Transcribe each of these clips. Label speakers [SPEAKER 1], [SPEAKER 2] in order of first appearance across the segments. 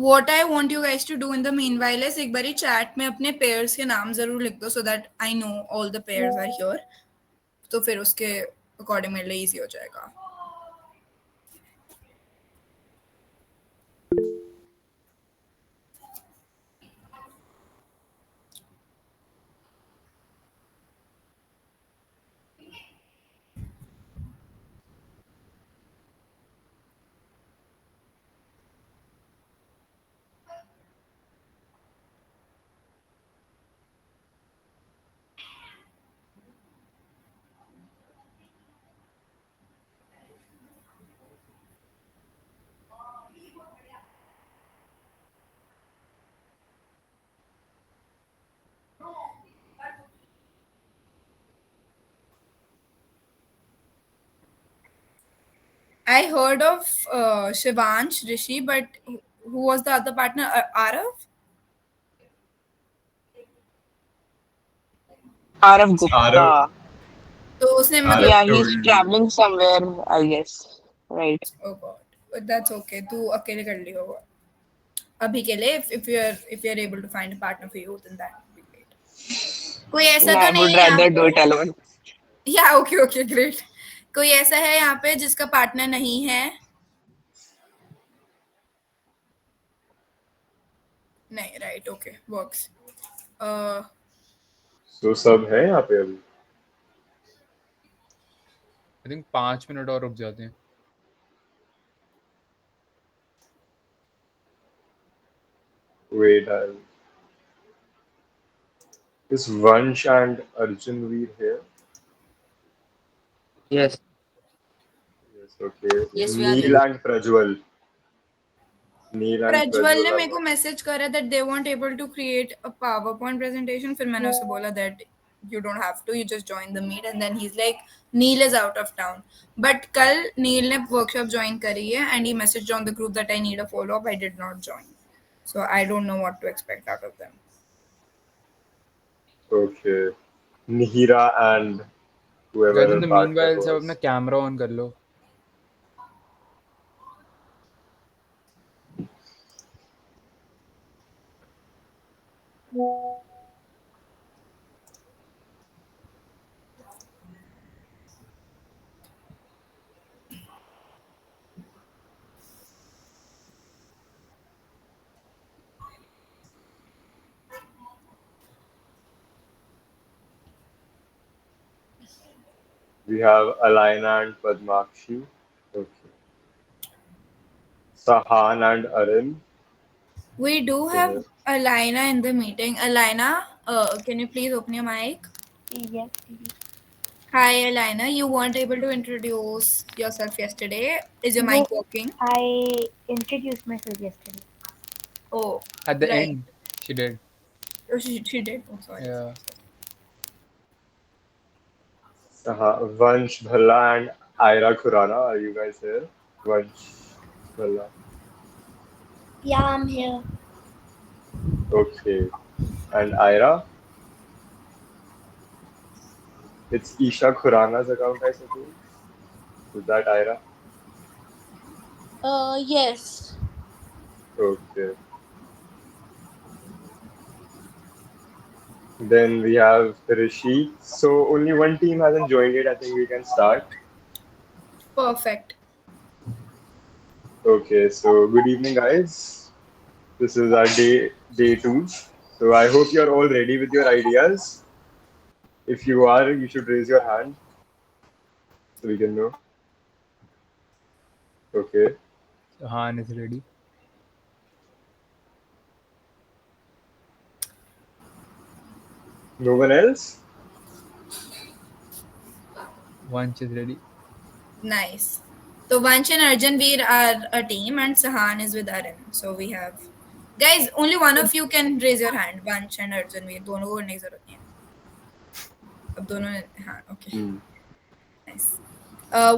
[SPEAKER 1] What I want you guys to do in the meanwhile is एक बारी chat में अपने pairs के नाम जरूर लिख दो so that I know all the pairs are here. तो फिर उसके according मेरे लिए easy हो जाएगा. I heard of Shivansh Rishi, but who was the other partner? Arav?
[SPEAKER 2] Arav
[SPEAKER 3] Arav,
[SPEAKER 2] Gupta.
[SPEAKER 1] तो उसने मतलब
[SPEAKER 3] Arav
[SPEAKER 2] Yeah, he's
[SPEAKER 3] told me.
[SPEAKER 2] traveling somewhere, I guess. Right.
[SPEAKER 1] oh god, but that's okay. तू अकेले कर ली होगा. अभी के लिए if you're able to find a partner for you, then that would be great. कोई ऐसा
[SPEAKER 2] No,
[SPEAKER 1] तो
[SPEAKER 2] I
[SPEAKER 1] नहीं
[SPEAKER 2] would
[SPEAKER 1] है यहाँ
[SPEAKER 2] rather do
[SPEAKER 1] पे?
[SPEAKER 2] it alone.
[SPEAKER 1] या ओके ओके ग्रेट. कोई ऐसा है यहाँ पे जिसका पार्टनर नहीं है? नहीं राइट ओके वर्क्स.
[SPEAKER 3] So सब है यहाँ पे अभी.
[SPEAKER 4] आई थिंक 5 मिनट और रुक जाते हैं.
[SPEAKER 3] Wait, is Vansh and Arjun Veer here?
[SPEAKER 2] Yes.
[SPEAKER 3] Yes, okay.
[SPEAKER 5] Yes, we are
[SPEAKER 3] Neil
[SPEAKER 5] here.
[SPEAKER 3] and Prajwal. Neil and
[SPEAKER 1] Prajwal ने
[SPEAKER 3] Prajwal
[SPEAKER 1] मेरे को मैसेज करा that they want able to create a PowerPoint presentation. फिर मैंने उसे बोला that you don't have to, you just join the meet. And then he's like Neil is out of town, but कल Neil ने workshop join करी है and he messaged on the group that I need a follow up. I did not join, so I don't know what to expect out of them.
[SPEAKER 3] Okay. Nihira and whoever
[SPEAKER 4] guys in
[SPEAKER 3] her
[SPEAKER 4] the
[SPEAKER 3] partner
[SPEAKER 4] meanwhile सब अपना
[SPEAKER 3] was.
[SPEAKER 4] Camera on कर लो.
[SPEAKER 3] We have Alina and Padmakshi. Okay. Sahan and Arin.
[SPEAKER 1] We do have Alina in the meeting. Alina, can you please open your mic?
[SPEAKER 6] Yes.
[SPEAKER 1] Hi Alina, you weren't able to introduce yourself yesterday. Is your mic working?
[SPEAKER 6] I introduced myself yesterday.
[SPEAKER 1] Oh,
[SPEAKER 4] At the
[SPEAKER 1] right.
[SPEAKER 4] end, she did.
[SPEAKER 1] Oh, she did. Oh, sorry.
[SPEAKER 4] Yeah.
[SPEAKER 3] Vansh Bhalla and Ira Khurana. Are you guys here? Vansh Bhalla.
[SPEAKER 6] Yeah, I'm here.
[SPEAKER 3] Okay. And Ira? It's Isha Khurana's account, I suppose. Is that Ira?
[SPEAKER 6] Yes.
[SPEAKER 3] Okay. Then we have Rishi. So only one team hasn't joined yet. I think we can start.
[SPEAKER 1] Perfect.
[SPEAKER 3] Okay, so good evening, guys. This is our day 2. So I hope you're all ready with your ideas. If you are, you should raise your hand so we can know. Okay.
[SPEAKER 4] Han is ready.
[SPEAKER 3] No one else?
[SPEAKER 4] Vanch is ready.
[SPEAKER 1] Nice. So Vansh and Arjun Veer are a team and Sahan is with Arin. So we have guys, only one of you can raise your hand. Vansh and Arjun Veer. दोनों को करने की जरूरत नहीं है. अब दोनों हाँ okay. Nice.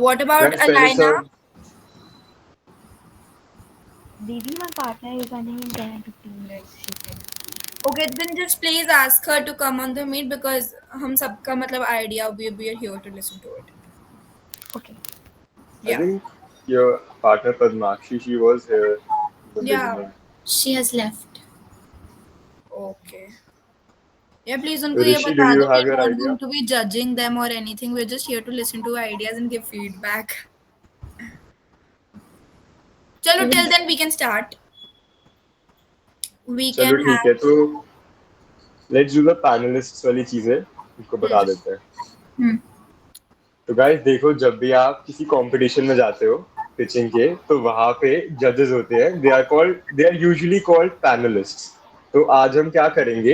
[SPEAKER 1] What about
[SPEAKER 3] Friends, पहले
[SPEAKER 1] Alina?
[SPEAKER 3] सब
[SPEAKER 6] Didi, my partner is running in 10 and 15 minutes, she said.
[SPEAKER 1] Okay, then just please ask her to come on the meet because हम सबका मतलब idea we are here to listen to it.
[SPEAKER 6] Okay.
[SPEAKER 3] I think your partner Padmakshi, she was here in the
[SPEAKER 1] Yeah.
[SPEAKER 3] beginning.
[SPEAKER 5] She has left.
[SPEAKER 1] Okay. Yeah, please उनको ये
[SPEAKER 3] Rishi, do
[SPEAKER 1] बता
[SPEAKER 3] you
[SPEAKER 1] दो we
[SPEAKER 3] have
[SPEAKER 1] are
[SPEAKER 3] your
[SPEAKER 1] not
[SPEAKER 3] idea?
[SPEAKER 1] going to be judging them or anything. We're just here to listen to ideas and give feedback. चलो till then we can start. We
[SPEAKER 3] चलो
[SPEAKER 1] can
[SPEAKER 3] ठीक
[SPEAKER 1] have
[SPEAKER 3] है, तो let's do the panellists वाली चीजें इसको बता देते हैं. तो गाइस देखो, जब भी आप किसी कंपटीशन में जाते हो पिचिंग के, तो वहां पे जजेस होते हैं. They are usually called panelists. तो आज हम क्या करेंगे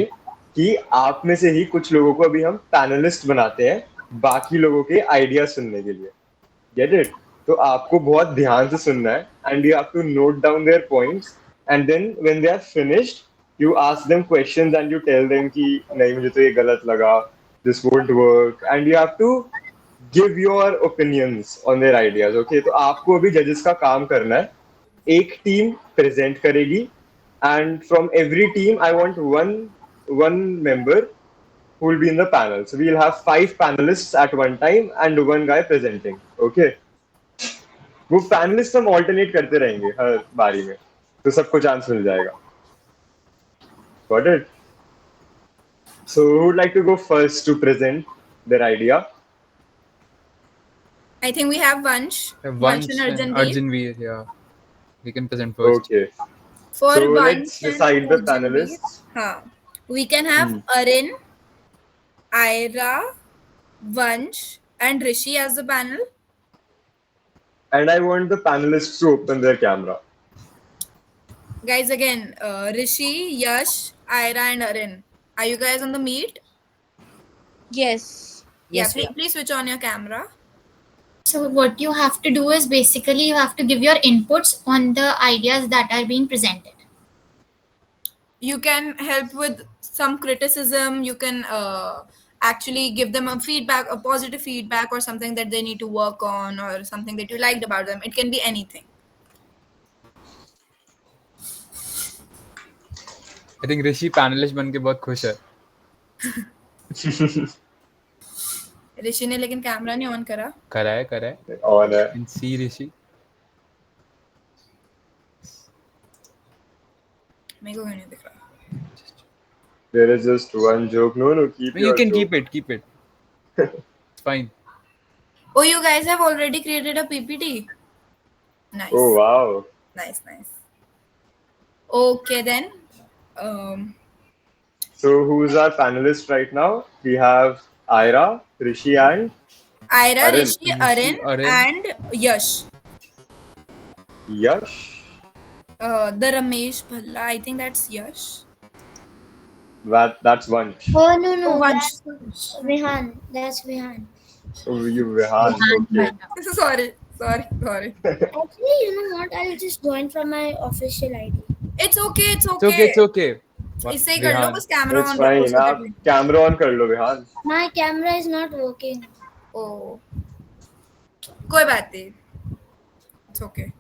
[SPEAKER 3] कि आप में से ही कुछ लोगों को अभी हम पैनलिस्ट बनाते हैं बाकी लोगों के आइडिया सुनने के लिए. Get it? तो आपको बहुत ध्यान से सुनना है and you have to note down their points, and then when they are finished you ask them questions and you tell them कि नहीं, मुझे तो ये गलत लगा, this won't work, and you have to give your opinions on their ideas. Okay, तो आपको अभी जजेस का काम करना है. एक टीम प्रेजेंट करेगी and from every team I want one member who will be in the panel. So we'll have 5 panelists at one time and one guy presenting. Okay. वो पैनलिस्ट हम ऑल्टरनेट करते रहेंगे हर बारी में, तो सबको चांस मिल जाएगा. Got it? So who would like to go first to present their idea?
[SPEAKER 1] I think we have Vansh.
[SPEAKER 4] Vansh
[SPEAKER 1] and
[SPEAKER 4] and
[SPEAKER 1] Arjun Veer.
[SPEAKER 4] Arjun Veer, yeah. We can present first.
[SPEAKER 3] Okay.
[SPEAKER 1] For
[SPEAKER 3] So
[SPEAKER 1] Vansh
[SPEAKER 3] let's decide
[SPEAKER 1] and
[SPEAKER 3] the
[SPEAKER 1] Arjun Veer,
[SPEAKER 3] panelists.
[SPEAKER 1] we can have Arin, Ira, Vansh, and Rishi as the panel.
[SPEAKER 3] And I want the panelists to open their camera.
[SPEAKER 1] Guys, again, Rishi, Yash, Ira, and Arin. Are you guys on the meet?
[SPEAKER 7] Yes.
[SPEAKER 1] Yeah, please switch on your camera.
[SPEAKER 5] So what you have to do is basically you have to give your inputs on the ideas that are being presented.
[SPEAKER 1] You can help with some criticism. You can actually give them a feedback, a positive feedback, or something that they need to work on, or something that you liked about them. It can be anything.
[SPEAKER 4] I think Rishi panelist बन के बहुत खुश है.
[SPEAKER 1] ऋषि ने लेकिन camera नहीं on करा.
[SPEAKER 4] करा है.
[SPEAKER 3] On है.
[SPEAKER 4] And see Rishi.
[SPEAKER 1] मेरे को क्यों नहीं दिख रहा?
[SPEAKER 3] There is just one joke. No, keep
[SPEAKER 4] You
[SPEAKER 3] your
[SPEAKER 4] can
[SPEAKER 3] joke.
[SPEAKER 4] keep it. It's fine.
[SPEAKER 1] Oh, you guys have already created a PPT. Nice.
[SPEAKER 3] Oh wow.
[SPEAKER 1] Nice. Okay then.
[SPEAKER 3] So who's our panelist right now? We have Ira, Rishi, and
[SPEAKER 1] Ira,
[SPEAKER 3] Arin.
[SPEAKER 1] Rishi, Arin,
[SPEAKER 4] Arin.
[SPEAKER 1] and Yash.
[SPEAKER 3] Yash.
[SPEAKER 1] The Ramesh Bhalla. I think that's Yash.
[SPEAKER 3] That's one.
[SPEAKER 7] Oh no,
[SPEAKER 1] Oh, Vansh.
[SPEAKER 7] that's Vihan. That's Vihan.
[SPEAKER 3] Oh, you Rehan. Okay.
[SPEAKER 1] Sorry.
[SPEAKER 7] Actually, you know what? I'll just join from my official ID.
[SPEAKER 1] It's okay.
[SPEAKER 4] It's okay.
[SPEAKER 1] इससे ही कर लो,
[SPEAKER 4] Rehan.
[SPEAKER 1] बस camera
[SPEAKER 3] It's
[SPEAKER 1] on
[SPEAKER 3] fine.
[SPEAKER 1] रखो.
[SPEAKER 3] आप camera on कर लो Rehan.
[SPEAKER 7] My camera is not working.
[SPEAKER 1] Oh. कोई बात नहीं. It's okay.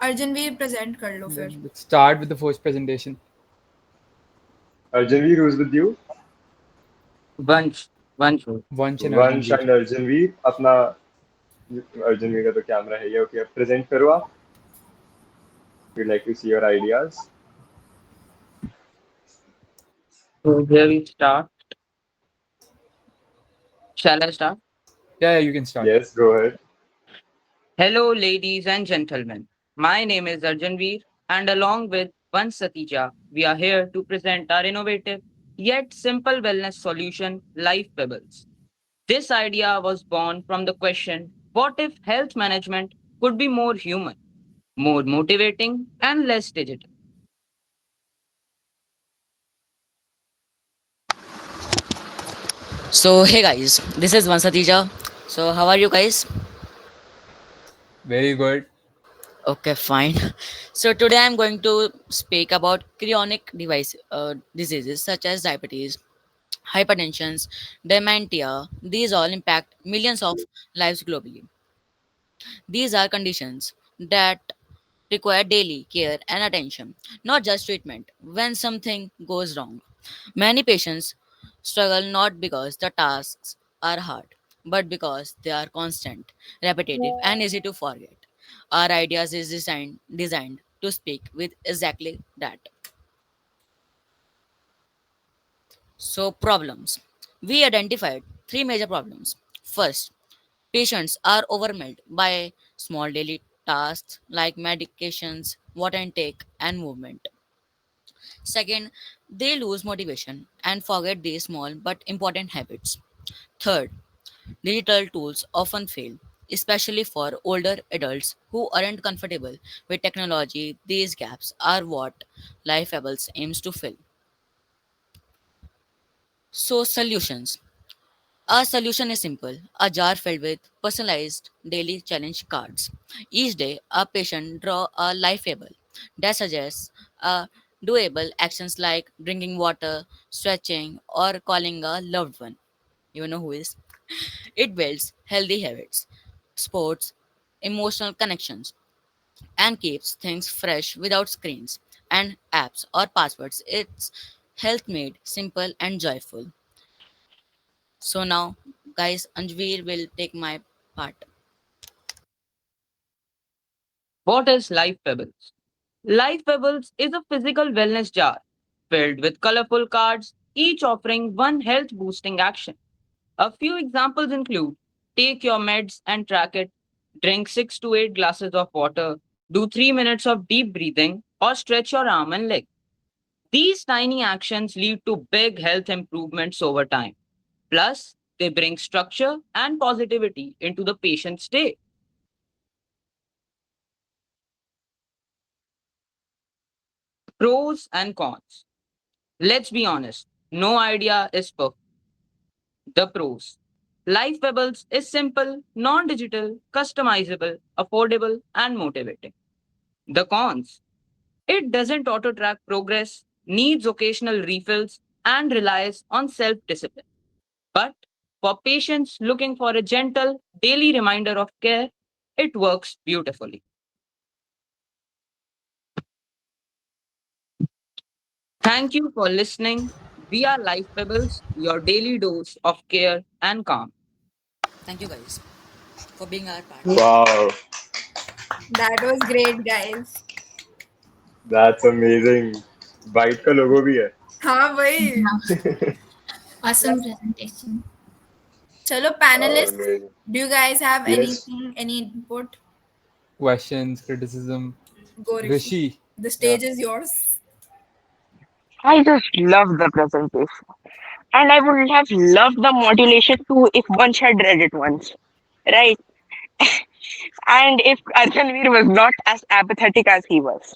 [SPEAKER 1] Arjun भी प्रेजेंट कर लो फिर.
[SPEAKER 4] Let's start with the first presentation.
[SPEAKER 3] Arjanveer, who's with you?
[SPEAKER 8] Vansh.
[SPEAKER 4] Vansh and
[SPEAKER 3] Vansh
[SPEAKER 4] Arjun Veer.
[SPEAKER 3] and Arjanveer. अपना Arjanveer का तो कैमरा है ये. Okay, अब प्रेजेंट करो आप. We'd like to see your ideas.
[SPEAKER 8] So here we start. Shall I start?
[SPEAKER 4] Yeah, you can start.
[SPEAKER 3] Yes, go ahead.
[SPEAKER 8] Hello, ladies and gentlemen. My name is Arjun Veer, and along with Vansh Satija, we are here to present our innovative yet simple wellness solution, Life Pebbles. This idea was born from the question, what if health management could be more human, more motivating, and less digital?
[SPEAKER 9] So hey guys, this is Vansatija. So how are you guys?
[SPEAKER 4] Very good.
[SPEAKER 9] Okay, fine. So today I'm going to speak about chronic diseases such as diabetes, hypertension, dementia. These all impact millions of lives globally. These are conditions that require daily care and attention, not just treatment. When something goes wrong, many patients struggle not because the tasks are hard, but because they are constant, repetitive, and easy to forget. Our ideas is designed to speak with exactly that. So, problems. We identified three major problems. First, patients are overwhelmed by small daily tasks like medications, water intake, and movement. Second, they lose motivation and forget these small but important habits. Third, digital tools often fail, especially for older adults who aren't comfortable with technology. These gaps are what Lifeables aims to fill. So, solutions. Our solution is simple, a jar filled with personalized daily challenge cards. Each day, a patient draw a Lifeable that suggests doable actions like drinking water, stretching, or calling a loved one. You know who is? It builds healthy habits, sports, emotional connections, and keeps things fresh without screens and apps or passwords. It's health made simple and joyful. So now, guys, Anjveer will take my part.
[SPEAKER 8] What is Life Pebbles? Life Pebbles is a physical wellness jar filled with colorful cards, each offering one health boosting action. A few examples include take your meds and track it, drink 6 to 8 glasses of water, do 3 minutes of deep breathing, or stretch your arm and leg. These tiny actions lead to big health improvements over time. Plus, they bring structure and positivity into the patient's day. Pros and cons. Let's be honest, no idea is perfect. The pros. Life Pebbles is simple, non digital, customizable, affordable, and motivating. The cons. It doesn't auto track progress, needs occasional refills, and relies on self discipline. But for patients looking for a gentle, daily reminder of care, it works beautifully. Thank you for listening. We are Life Pebbles, your daily dose of care and calm.
[SPEAKER 9] Thank you guys for being our part.
[SPEAKER 3] Wow,
[SPEAKER 1] That was great, guys.
[SPEAKER 3] that's amazing. Byte का logo भी है.
[SPEAKER 1] हाँ भाई.
[SPEAKER 5] Awesome presentation.
[SPEAKER 1] Chalo, panelists,
[SPEAKER 3] Amazing.
[SPEAKER 1] do you guys have
[SPEAKER 3] Yes.
[SPEAKER 1] anything, any input?
[SPEAKER 4] Questions, criticism.
[SPEAKER 1] Go, Rishi.
[SPEAKER 4] Rishi.
[SPEAKER 1] The
[SPEAKER 4] Yeah.
[SPEAKER 1] stage is yours.
[SPEAKER 2] I just love the presentation. And I would have loved the modulation too if Vansh had read it once. Right? And if Arjanveer was not as apathetic as he was.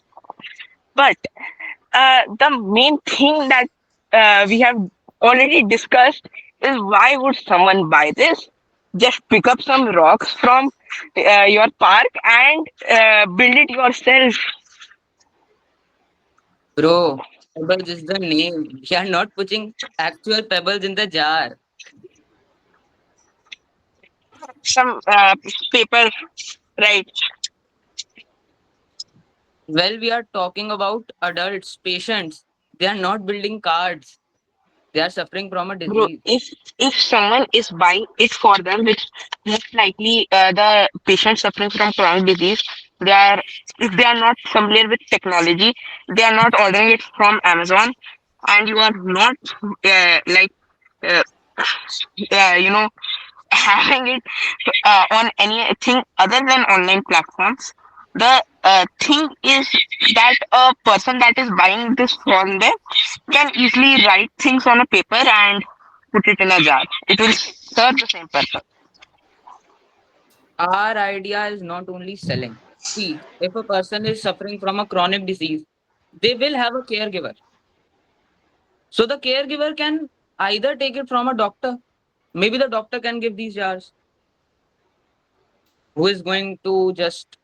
[SPEAKER 2] But the main thing that we have already discussed is why would someone buy this? Just pick up some rocks from your park and build it yourself.
[SPEAKER 8] Bro, pebbles is the name. We are not putting actual pebbles in the jar.
[SPEAKER 2] Some paper, right?
[SPEAKER 8] Well, we are talking about adults, patients. They are not building cards. They are suffering from a
[SPEAKER 2] Bro,
[SPEAKER 8] disease.
[SPEAKER 2] if someone is buying it for them, which most likely the patient suffering from chronic disease, they are if they are not familiar with technology, they are not ordering it from Amazon, and you are not like uh, you know having it on anything other than online platforms. The thing is that a person that is buying this from them can easily write things on a paper and put it in a jar. It will serve the same purpose.
[SPEAKER 8] Our idea is not only selling. See, if a person is suffering from a chronic disease, they will have a caregiver. So the caregiver can either take it from a doctor. Maybe the doctor can give these jars. Who is going to just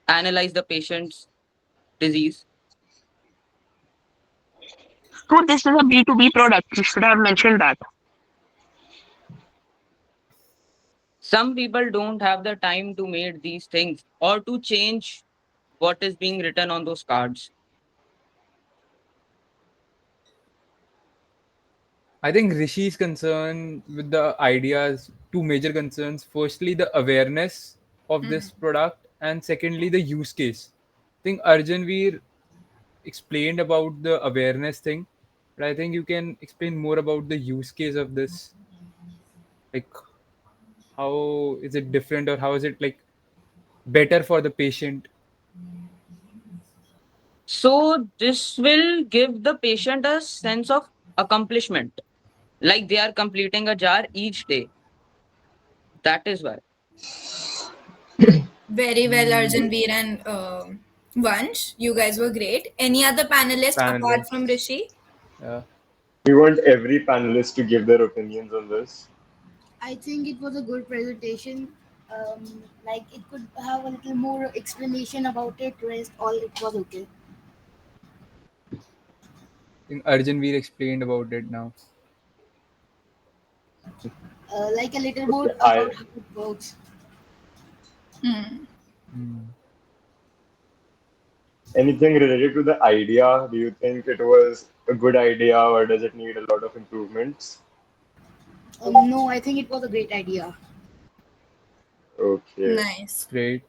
[SPEAKER 8] analyze the patient's disease?
[SPEAKER 2] So this is a B2B product. You should have mentioned that.
[SPEAKER 8] Some people don't have the time to make these things or to change what is being written on those cards.
[SPEAKER 4] I think Rishi's concern with the ideas, two major concerns. Firstly, the awareness of this product, and secondly the use case. I think Arjanveer explained about the awareness thing, but I think you can explain more about the use case of this. Like, how is it different, or how is it like better for the patient?
[SPEAKER 8] So this will give the patient a sense of accomplishment, like they are completing a jar each day. That is why.
[SPEAKER 1] Very well, Arjun Veer and Vansh. You guys were great. Any other panelist apart from
[SPEAKER 4] Panelists.
[SPEAKER 1] Rishi?
[SPEAKER 3] We want every panelist to give their opinions on this.
[SPEAKER 7] I think it was a good presentation. Like it could have a little more explanation about it. Rest all it was okay.
[SPEAKER 4] I think Arjanveer explained about it now.
[SPEAKER 7] Like a little more
[SPEAKER 3] Okay,
[SPEAKER 7] about how it works.
[SPEAKER 3] Anything related to the idea? Do you think it was a good idea, or does it need a lot of improvements?
[SPEAKER 7] No, I think it was a great idea.
[SPEAKER 3] Okay.
[SPEAKER 1] Nice.
[SPEAKER 4] Great.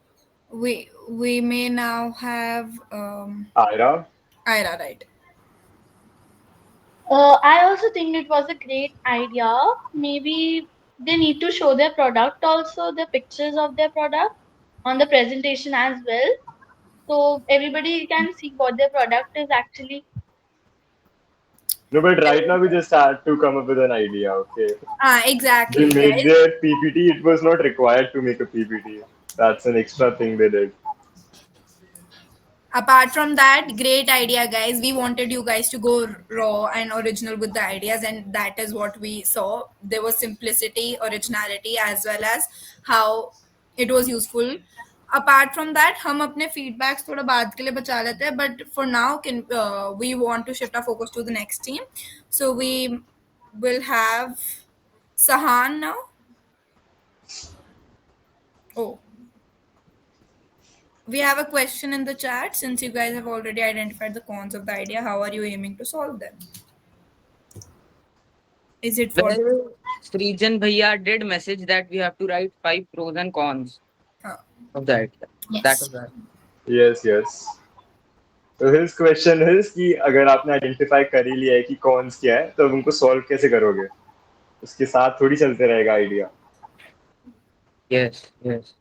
[SPEAKER 1] We may now have
[SPEAKER 3] Ira?
[SPEAKER 1] Ira, right?
[SPEAKER 10] I also think it was a great idea. Maybe they need to show their product also, the pictures of their product on the presentation as well. So everybody can see what their product is actually.
[SPEAKER 3] No, but right now we just had to come up with an idea, okay?
[SPEAKER 1] Exactly,
[SPEAKER 3] They made
[SPEAKER 1] guys.
[SPEAKER 3] their PPT. It was not required to make a PPT. That's an extra thing they did.
[SPEAKER 1] Apart from that, great idea, guys. We wanted you guys to go raw and original with the ideas, and that is what we saw. There was simplicity, originality, as well as how it was useful. Apart from that, हम अपने feedbacks थोड़ा बाद के लिए बचा लेते हैं, but for now, we want to shift our focus to the next team. So we will have Sahan now. Oh. We have a question in the chat. Since you guys have already identified the cons of the idea, how are you aiming to solve them? Is it for
[SPEAKER 8] Well, Srijan Bhaiya did message that we have to write 5 pros and cons of the idea.
[SPEAKER 5] Yes.
[SPEAKER 8] That is why.
[SPEAKER 3] Yes, yes. So his question is कि अगर आपने identify कर ही लिया है कि cons क्या है, तो उनको solve कैसे करोगे? उसके साथ थोड़ी चलते रहेगा idea.
[SPEAKER 8] Yes, yes.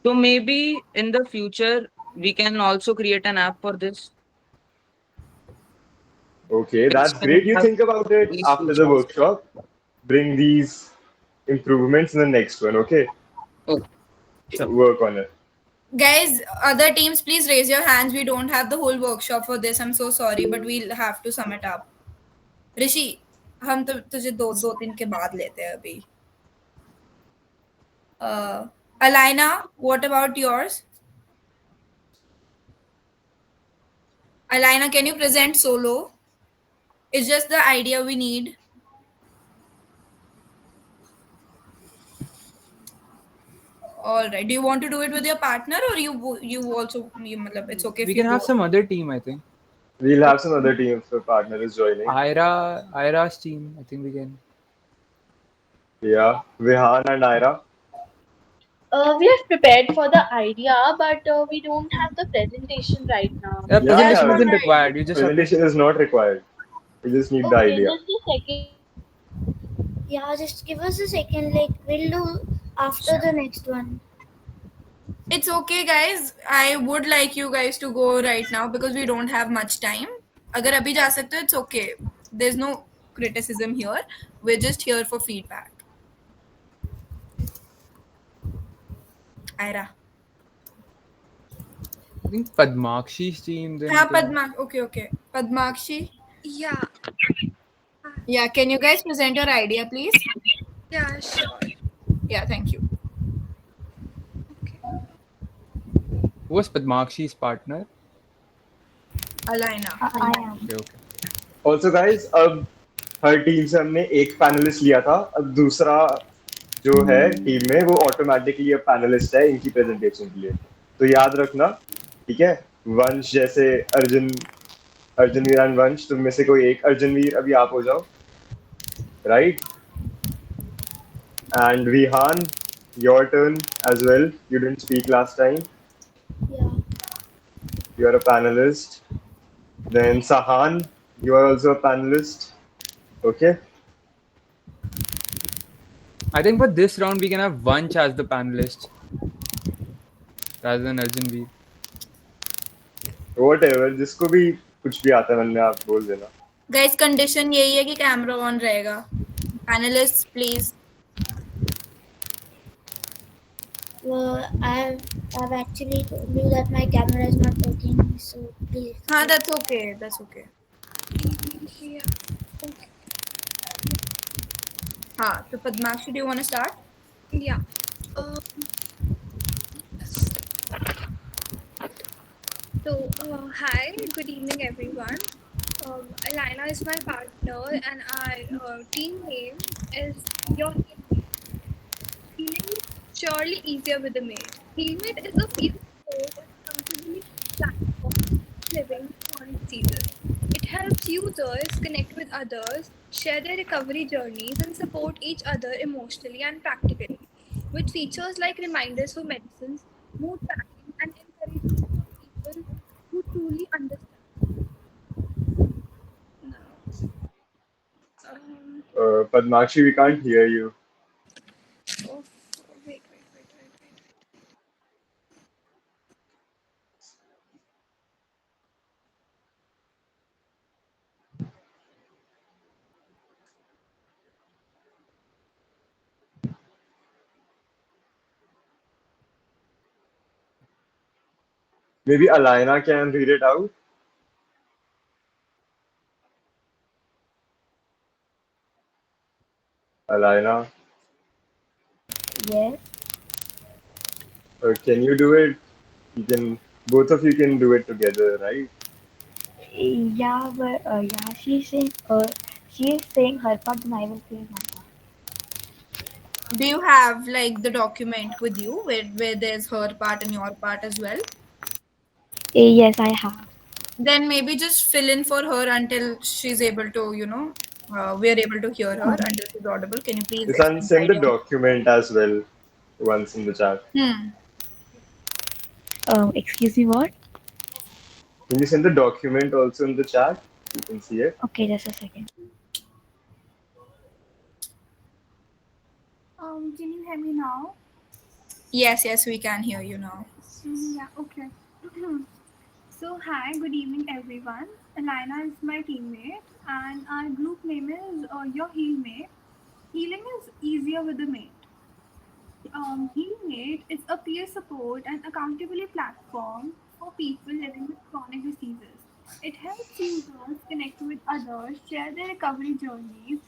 [SPEAKER 8] So maybe in the future we can also create an app for this.
[SPEAKER 3] Okay, that's great. You think about it after the workshop. Bring these improvements in the next one, okay?
[SPEAKER 8] Oh, sure.
[SPEAKER 3] Work on it.
[SPEAKER 1] guys? Other teams, please raise your hands. We don't have the whole workshop for this. I'm so sorry, but we'll have to sum it up. Rishi, हम तो तुझे दो तीन के बाद लेते हैं अभी. Alina, what about yours? Alina, can you present solo? It's just the idea we need. All right. Do you want to do it with your partner, or you also it's okay if
[SPEAKER 4] We
[SPEAKER 1] you
[SPEAKER 4] can have
[SPEAKER 1] go?
[SPEAKER 4] some other team, I think.
[SPEAKER 3] We'll have some other teams. So partner is joining.
[SPEAKER 4] Ira's team, I think we can.
[SPEAKER 3] Yeah, Vihan and Ira.
[SPEAKER 10] We have prepared for the idea, but we don't have the presentation right now.
[SPEAKER 4] Yeah, presentation
[SPEAKER 3] yeah.
[SPEAKER 4] isn't required. You just have to,
[SPEAKER 3] Presentation is not required. We just need the
[SPEAKER 10] Okay,
[SPEAKER 3] idea.
[SPEAKER 10] just a second.
[SPEAKER 7] Yeah, just give us a second. Like we'll do after the next one.
[SPEAKER 1] It's okay, guys. I would like you guys to go right now because we don't have much time. अगर अभी जा सकते हो, it's okay. There's no criticism here. We're just here for feedback. Ira.
[SPEAKER 4] I think Padmakshi's team. Then
[SPEAKER 1] हाँ,
[SPEAKER 4] we can-
[SPEAKER 1] Padma. Okay. Padmakshi.
[SPEAKER 11] Yeah,
[SPEAKER 1] Yeah, can you guys present your idea, please?
[SPEAKER 11] yeah, sure.
[SPEAKER 1] Yeah, thank you.
[SPEAKER 4] Who was Padmakshi's partner?
[SPEAKER 1] Alina.
[SPEAKER 6] I am.
[SPEAKER 4] Okay.
[SPEAKER 3] Also, guys, अब हर team से हमने एक panelist लिया था. अब दूसरा जो है टीम में वो ऑटोमेटिकली अब पैनलिस्ट है इनकी प्रेजेंटेशन के लिए. तो याद रखना, ठीक है? वंश जैसे अर्जुनवीर एंड वंश, तुम में से कोई एक. अर्जुनवीर अभी आप हो जाओ, right? And Vihaan, your turn as well. You didn't speak last time.
[SPEAKER 7] Yeah.
[SPEAKER 3] You are a panelist. Then Sahan, you are also a panelist. Okay.
[SPEAKER 4] I think for this round we can have Vanch as the panelist rather than Arjanveer.
[SPEAKER 3] Whatever. जिसको भी कुछ भी आता है मन में आप बोल देना.
[SPEAKER 1] गाइस कंडीशन यही है कि कैमरा ऑन रहेगा. Panelist please.
[SPEAKER 7] I've actually told you that my camera is not working, so please.
[SPEAKER 1] हाँ, that's okay. That's okay.
[SPEAKER 11] Yeah. Okay.
[SPEAKER 1] हाँ, तो Padmakshi, do you want to start?
[SPEAKER 11] Yeah. So, hi, good evening, everyone. Elena is my partner, and our team name is Your Healmate. Healing is surely easier with a mate. Healmate is a peer-to-peer and accountability platform living with chronic diseases. It helps users connect with others, share their recovery journeys, and support each other emotionally and practically. With features like reminders for medicines, mood tracking, and encouragement from people who truly understand. Now,
[SPEAKER 3] Padmakshi, we can't hear you.
[SPEAKER 11] oh, wait.
[SPEAKER 3] Maybe Alina can read it out. Alina,
[SPEAKER 6] Yes.
[SPEAKER 3] can you do it? You can. Both of you can do it together, right?
[SPEAKER 6] Yeah, but yeah, she is saying her part, and I will say my part.
[SPEAKER 1] Do you have like the document with you where there's her part and your part as well?
[SPEAKER 6] Yes, I have.
[SPEAKER 1] Then maybe just fill in for her until she's able to, we're able to hear her until she's audible. Can you please
[SPEAKER 3] Isan,
[SPEAKER 1] explain the
[SPEAKER 3] send the
[SPEAKER 1] idea?
[SPEAKER 3] document as well once in the chat.
[SPEAKER 6] Excuse me, what?
[SPEAKER 3] Can you send the document also in the chat? You can see it.
[SPEAKER 6] Okay, just a second.
[SPEAKER 11] Can you hear me now?
[SPEAKER 1] Yes, we can hear you now.
[SPEAKER 11] Yeah, okay. So, hi, good evening, everyone. Elena is my teammate, and our group name is Your Healmate. Healing is easier with a mate. Healmate is a peer support and accountability platform for people living with chronic diseases. It helps users connect with others, share their recovery journeys,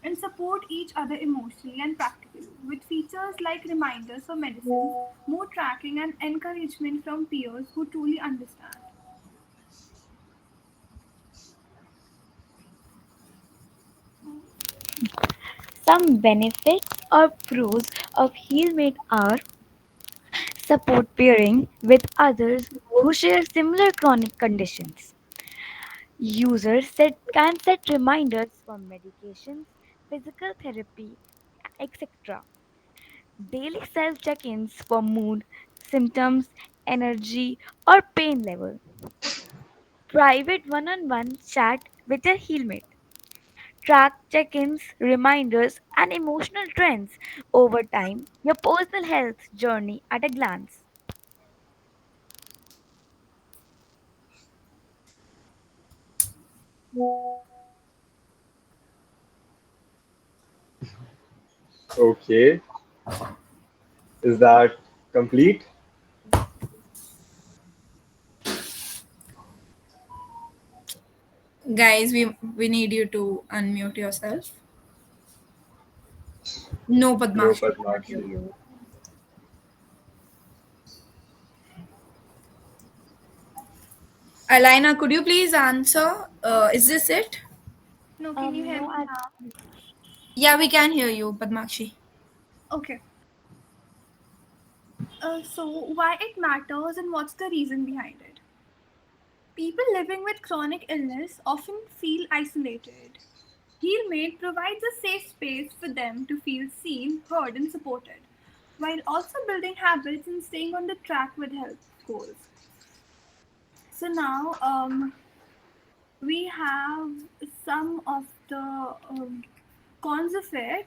[SPEAKER 11] and support each other emotionally and practically. With features like reminders for medicines, mood tracking, and encouragement from peers who truly understand.
[SPEAKER 6] Some benefits or pros of HealMate are support peering with others who share similar chronic conditions. Can set reminders for medications, physical therapy, etc. Daily self check ins for mood, symptoms, energy, or pain level. Private one on one chat with a healmate. Track check ins, reminders, and emotional trends over time. Your personal health journey at a glance.
[SPEAKER 3] Okay. Is that complete?
[SPEAKER 1] Guys, we need you to unmute yourself. No,
[SPEAKER 3] No,
[SPEAKER 1] Padmakshi, we cannot hear
[SPEAKER 3] Padmakshi.
[SPEAKER 1] you. Alina, could you please answer? Is this it?
[SPEAKER 11] No, can you hear
[SPEAKER 6] No,
[SPEAKER 11] me now?
[SPEAKER 1] Yeah, we can hear you, Padmakshi.
[SPEAKER 11] Okay. So, why it matters and what's the reason behind it? People living with chronic illness often feel isolated. HealMate provides a safe space for them to feel seen, heard, and supported. while also building habits and staying on the track with health goals. So now we have some of the cons of it.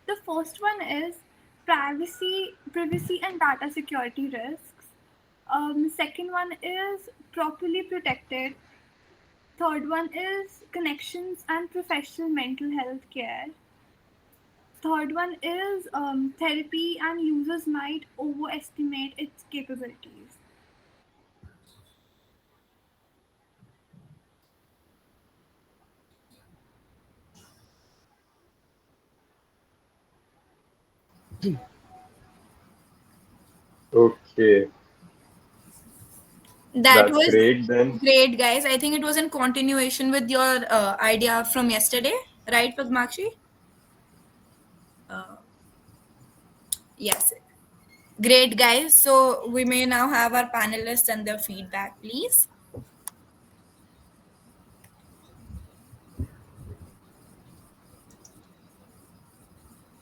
[SPEAKER 11] The first one is privacy and data security risks. Second one is properly protected. Third one is connections and professional mental health care. Third one is therapy, and users might overestimate its capabilities.
[SPEAKER 3] Okay,
[SPEAKER 1] That
[SPEAKER 3] that's
[SPEAKER 1] was
[SPEAKER 3] great then.
[SPEAKER 1] great, guys. I think it was in continuation with your idea from yesterday, right, Padmakshi? Uh, yes. Great, guys. So we may now have our panelists and their feedback, please.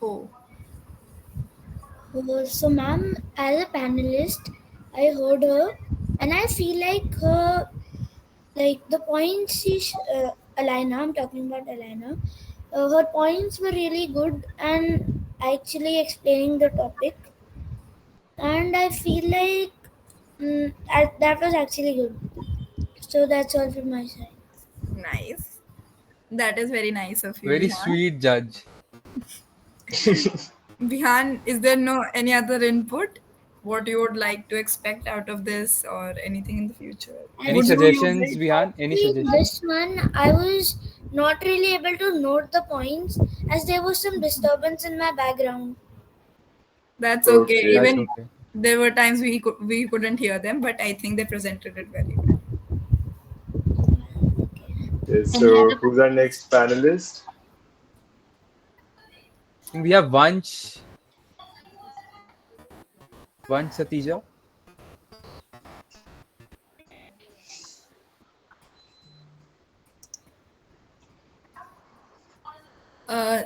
[SPEAKER 1] Oh,
[SPEAKER 7] So, ma'am, as a panelist, I heard her, and I feel like her, like the points Alina, I'm talking about Alina, her points were really good and actually explaining the topic, and I feel like that was actually good. So that's all from my side.
[SPEAKER 1] nice. That is very nice of you,
[SPEAKER 4] Very
[SPEAKER 1] Vihan.
[SPEAKER 4] sweet judge.
[SPEAKER 1] Vihan, is there no any other input? What you would like to expect out of this or anything in the future?
[SPEAKER 4] Any
[SPEAKER 1] Would you use
[SPEAKER 4] suggestions,
[SPEAKER 1] it?
[SPEAKER 4] Vihan? Any
[SPEAKER 7] Actually,
[SPEAKER 4] suggestions?
[SPEAKER 7] this one I was not really able to note the points as there was some disturbance in my background.
[SPEAKER 1] That's okay.
[SPEAKER 3] Okay,
[SPEAKER 4] That's
[SPEAKER 1] Even
[SPEAKER 4] okay.
[SPEAKER 1] there were times we couldn't hear them, but I think they presented it very well.
[SPEAKER 3] okay.
[SPEAKER 10] Any
[SPEAKER 3] So
[SPEAKER 10] other
[SPEAKER 3] who's our next panelist?
[SPEAKER 4] I think we have Vanch Satija.
[SPEAKER 1] Uh,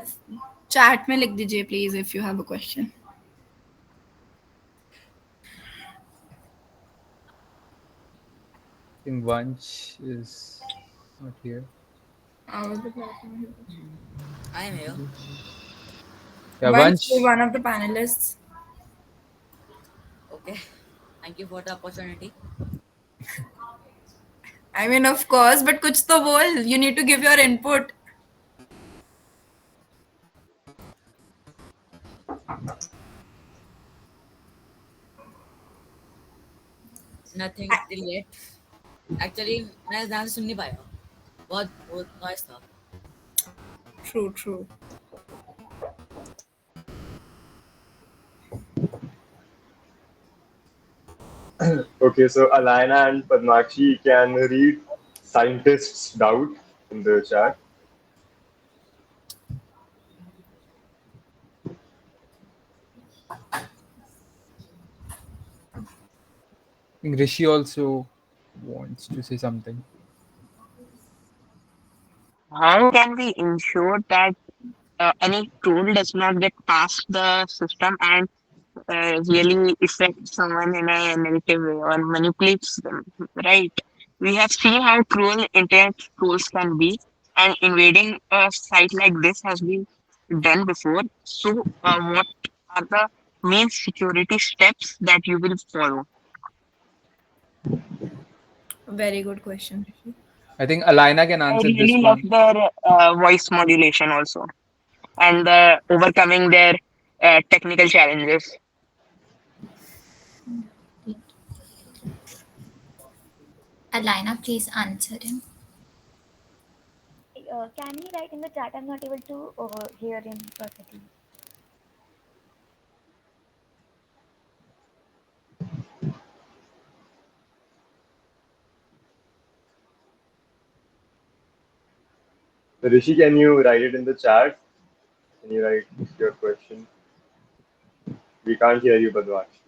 [SPEAKER 1] chat में लिख दीजिए please if you have a question.
[SPEAKER 4] I think Vanch is not here.
[SPEAKER 1] Our the platform.
[SPEAKER 9] I am here.
[SPEAKER 4] Yeah,
[SPEAKER 1] Once you're
[SPEAKER 4] Vanch.
[SPEAKER 1] one of the panelists.
[SPEAKER 9] Okay. Thank you for the opportunity.
[SPEAKER 1] I mean, of course, but कुछ तो बोल. You need to give your input.
[SPEAKER 9] Nothing till yet. Actually, मैं ध्यान से सुन नहीं पाया. बहुत बहुत नॉइस था.
[SPEAKER 1] True, true.
[SPEAKER 3] Okay, so Alina and Padmakshi can read scientists' doubt in the chat.
[SPEAKER 4] I think Rishi also wants to say something.
[SPEAKER 2] How can we ensure that any tool does not get past the system and really affect someone in a negative way or manipulates them, right? We have seen how cruel internet trolls can be, and invading a site like this has been done before. So, what are the main security steps that you will follow?
[SPEAKER 1] Very good question.
[SPEAKER 4] I think Alina can
[SPEAKER 2] I
[SPEAKER 4] answer this
[SPEAKER 2] really love
[SPEAKER 4] one.
[SPEAKER 2] their voice modulation also, and overcoming their technical challenges.
[SPEAKER 5] Alina, please answer him.
[SPEAKER 6] Can he write in the chat? I'm not able to hear him perfectly.
[SPEAKER 3] Rishi, can you write it in the chat? Can you write your question? We can't hear you, Padmakshi.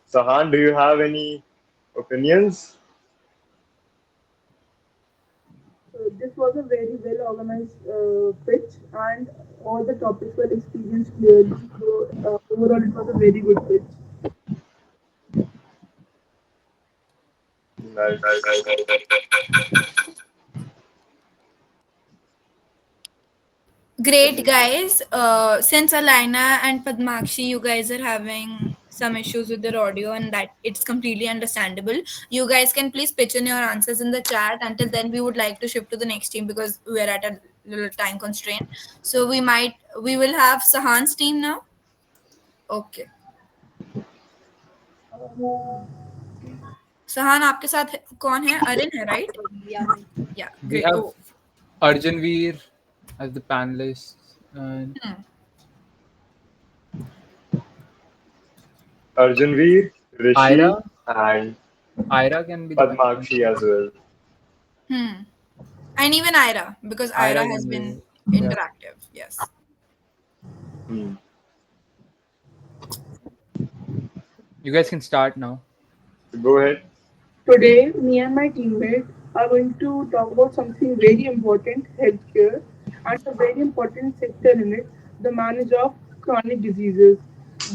[SPEAKER 3] Sahan, do you have any opinions?
[SPEAKER 12] this was a very well organized pitch, and all the topics were experienced clearly. So overall, it was a very good pitch.
[SPEAKER 3] Nice.
[SPEAKER 1] Great, guys. Since Alina and Padmakshi, you guys are having some issues with their audio, and that it's completely understandable. You guys can please pitch in your answers in the chat. Until then, we would like to shift to the next team because we are at a little time constraint. So we will have Sahan's team now. Okay. Sahan, आपके साथ कौन है? अरिन है, right? Yeah.
[SPEAKER 4] We
[SPEAKER 1] Great.
[SPEAKER 4] have
[SPEAKER 1] Oh.
[SPEAKER 4] Arjanveer as the panelist. And
[SPEAKER 3] Arjanveer, Rishi,
[SPEAKER 4] Ira?
[SPEAKER 3] and
[SPEAKER 4] Ira can be the
[SPEAKER 3] Padmakshi as well.
[SPEAKER 1] And even Ira, because Ira has
[SPEAKER 4] can
[SPEAKER 1] been
[SPEAKER 4] be, yeah.
[SPEAKER 1] interactive. Yes.
[SPEAKER 3] Hmm.
[SPEAKER 4] You guys can start now.
[SPEAKER 3] Go ahead.
[SPEAKER 12] Today, me and my teammate are going to talk about something very important, healthcare, and a very important sector in it, the management of chronic diseases.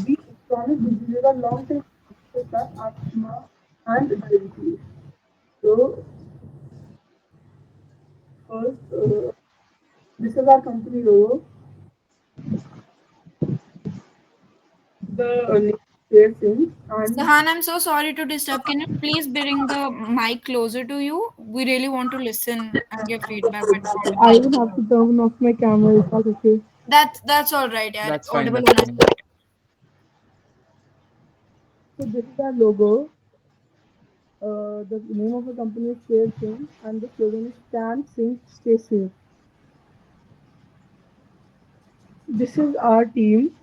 [SPEAKER 12] These chronic diseases are long-term diseases like asthma and diabetes. So, first, this is our company logo. The name is Singh, and
[SPEAKER 1] Sahan, I'm so sorry to disturb. Can you please bring the mic closer to you? We really want to listen and give feedback, but
[SPEAKER 12] I
[SPEAKER 1] audible.
[SPEAKER 12] will have to turn off my camera. Is that okay?
[SPEAKER 1] That's all right, yaar.
[SPEAKER 4] That's fine.
[SPEAKER 1] Audible
[SPEAKER 4] That's
[SPEAKER 1] होना
[SPEAKER 4] fine.
[SPEAKER 1] चाहिए.
[SPEAKER 12] So this is our logo. The name of the company is Share Singh, and the slogan is Stand, Sing, Stay Safe. This is our team,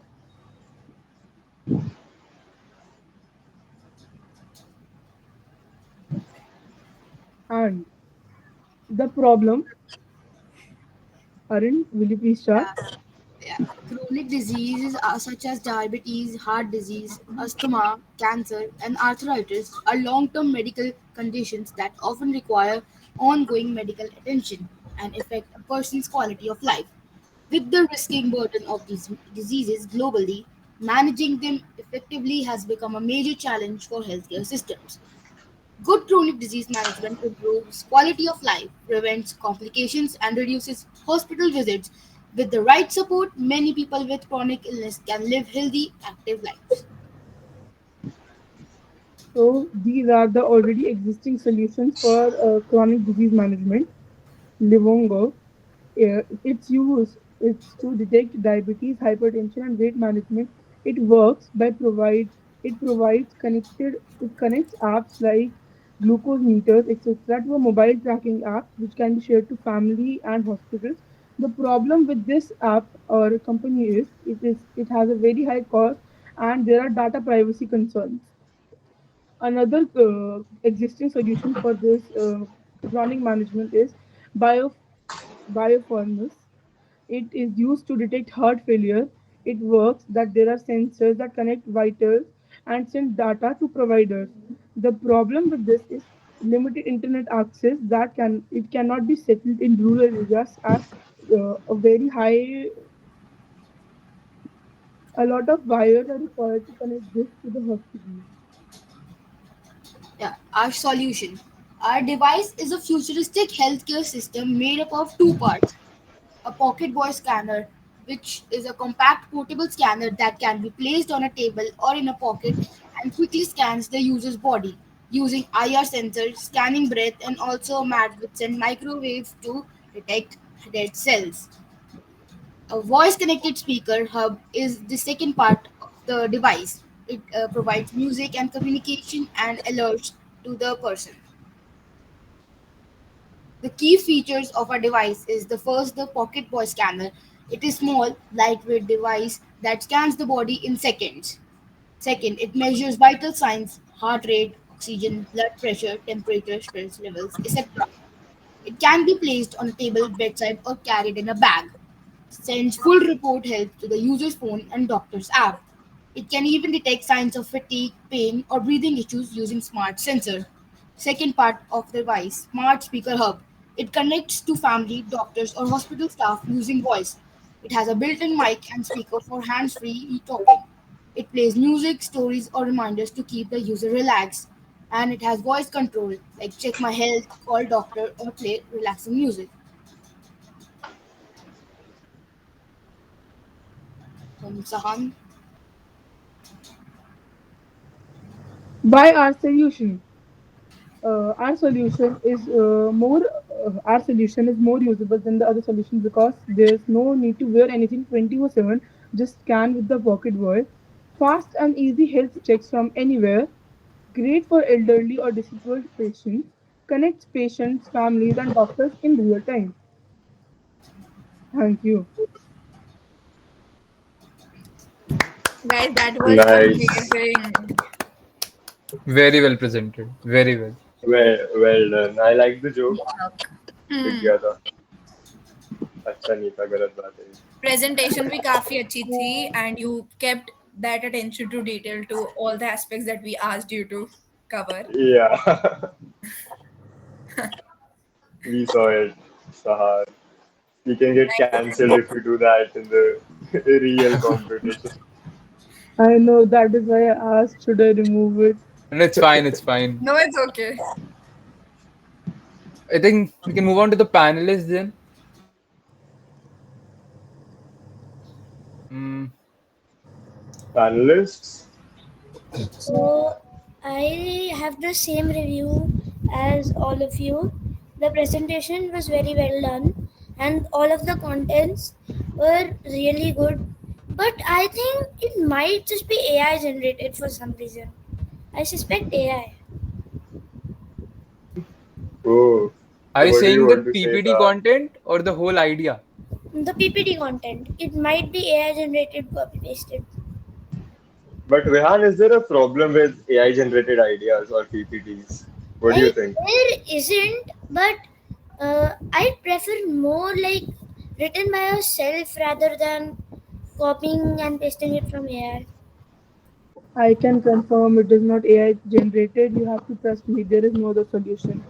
[SPEAKER 12] and the problem. Arun, will you please start?
[SPEAKER 13] Yeah. Chronic diseases such as diabetes, heart disease, asthma, cancer, and arthritis are long term medical conditions that often require ongoing medical attention and affect a person's quality of life. With the risking burden of these diseases globally, managing them effectively has become a major challenge for healthcare systems. Good chronic disease management improves quality of life, prevents complications, and reduces hospital visits. With the right support, many people with chronic illness can live healthy, active lives.
[SPEAKER 12] So these are the already existing solutions for chronic disease management. Livongo, its use is to detect diabetes, hypertension, and weight management. It works by provide it provides connected it connects apps like glucose meters, etc., to a mobile tracking app which can be shared to family and hospitals. The problem with this app or company is it has a very high cost and there are data privacy concerns. Another existing solution for this chronic management is bio biopharmacy. It is used to detect heart failure. It works that there are sensors that connect vitals and send data to providers. The problem with this is limited internet access that cannot be settled in rural areas as a very high a lot of wires are required to connect this to the hospital.
[SPEAKER 13] Yeah, our solution. Our device is a futuristic healthcare system made up of two parts: a pocket boy scanner, which is a compact portable scanner that can be placed on a table or in a pocket and quickly scans the user's body using IR sensors, scanning breath, and also a mat which send microwaves to detect dead cells. A voice connected speaker hub is the second part of the device. It provides music and communication and alerts to the person. The key features of our device is the first, the Pocket Boy scanner. It is small, lightweight device that scans the body in seconds. Second, it measures vital signs, heart rate, oxygen, blood pressure, temperature, stress levels, etc. It can be placed on a table, bedside, or carried in a bag. Sends full report health to the user's phone and doctor's app. It can even detect signs of fatigue, pain, or breathing issues using smart sensor. Second part of the device, Smart Speaker Hub. It connects to family, doctors, or hospital staff using voice. It has a built in mic and speaker for hands free talking. It plays music, stories, or reminders to keep the user relaxed. And it has voice control, like check my health, call doctor, or play relaxing music. Sahan,
[SPEAKER 12] By our solution. Our solution is more usable than the other solutions because there's no need to wear anything 24/7. Just scan with the pocket boy. Fast and easy health checks from anywhere. Great for elderly or disabled patients. Connects patients, families, and doctors in real time. Thank you.
[SPEAKER 1] Guys, that was
[SPEAKER 3] Nice.
[SPEAKER 1] amazing.
[SPEAKER 4] Very well presented. Very well.
[SPEAKER 3] Well done. I like the joke. दिख
[SPEAKER 1] Hmm.
[SPEAKER 3] गया था. अच्छा नहीं था, गलत बात है.
[SPEAKER 1] Presentation भी काफी अच्छी थी and you kept that attention to detail to all the aspects that we asked you to cover.
[SPEAKER 3] Yeah. We saw it, Sahar. We can get cancelled if we do that in the real competition.
[SPEAKER 12] I know that is why I asked should I remove it.
[SPEAKER 4] And it's fine. It's fine.
[SPEAKER 1] No, it's okay.
[SPEAKER 4] I think we can move on to the panelists then. Mm,
[SPEAKER 3] Panelists?
[SPEAKER 7] So I have the same review as all of you. The presentation was very well done, and all of the contents were really good. But I think it might just be AI generated for some reason. I suspect AI.
[SPEAKER 3] Oh,
[SPEAKER 4] are you
[SPEAKER 3] what do you
[SPEAKER 4] saying the
[SPEAKER 3] want to say,
[SPEAKER 4] PPT
[SPEAKER 3] Sahar?
[SPEAKER 4] content or the whole idea?
[SPEAKER 7] The PPT content, it might be AI generated, copy pasted.
[SPEAKER 3] But Rehan, is there a problem with AI generated ideas or PPTs? What do you
[SPEAKER 7] Like
[SPEAKER 3] think?
[SPEAKER 7] there isn't, but I prefer more like written by yourself rather than copying and pasting it from AI.
[SPEAKER 12] I can confirm it is not AI generated. You have to trust me. There is no other solution.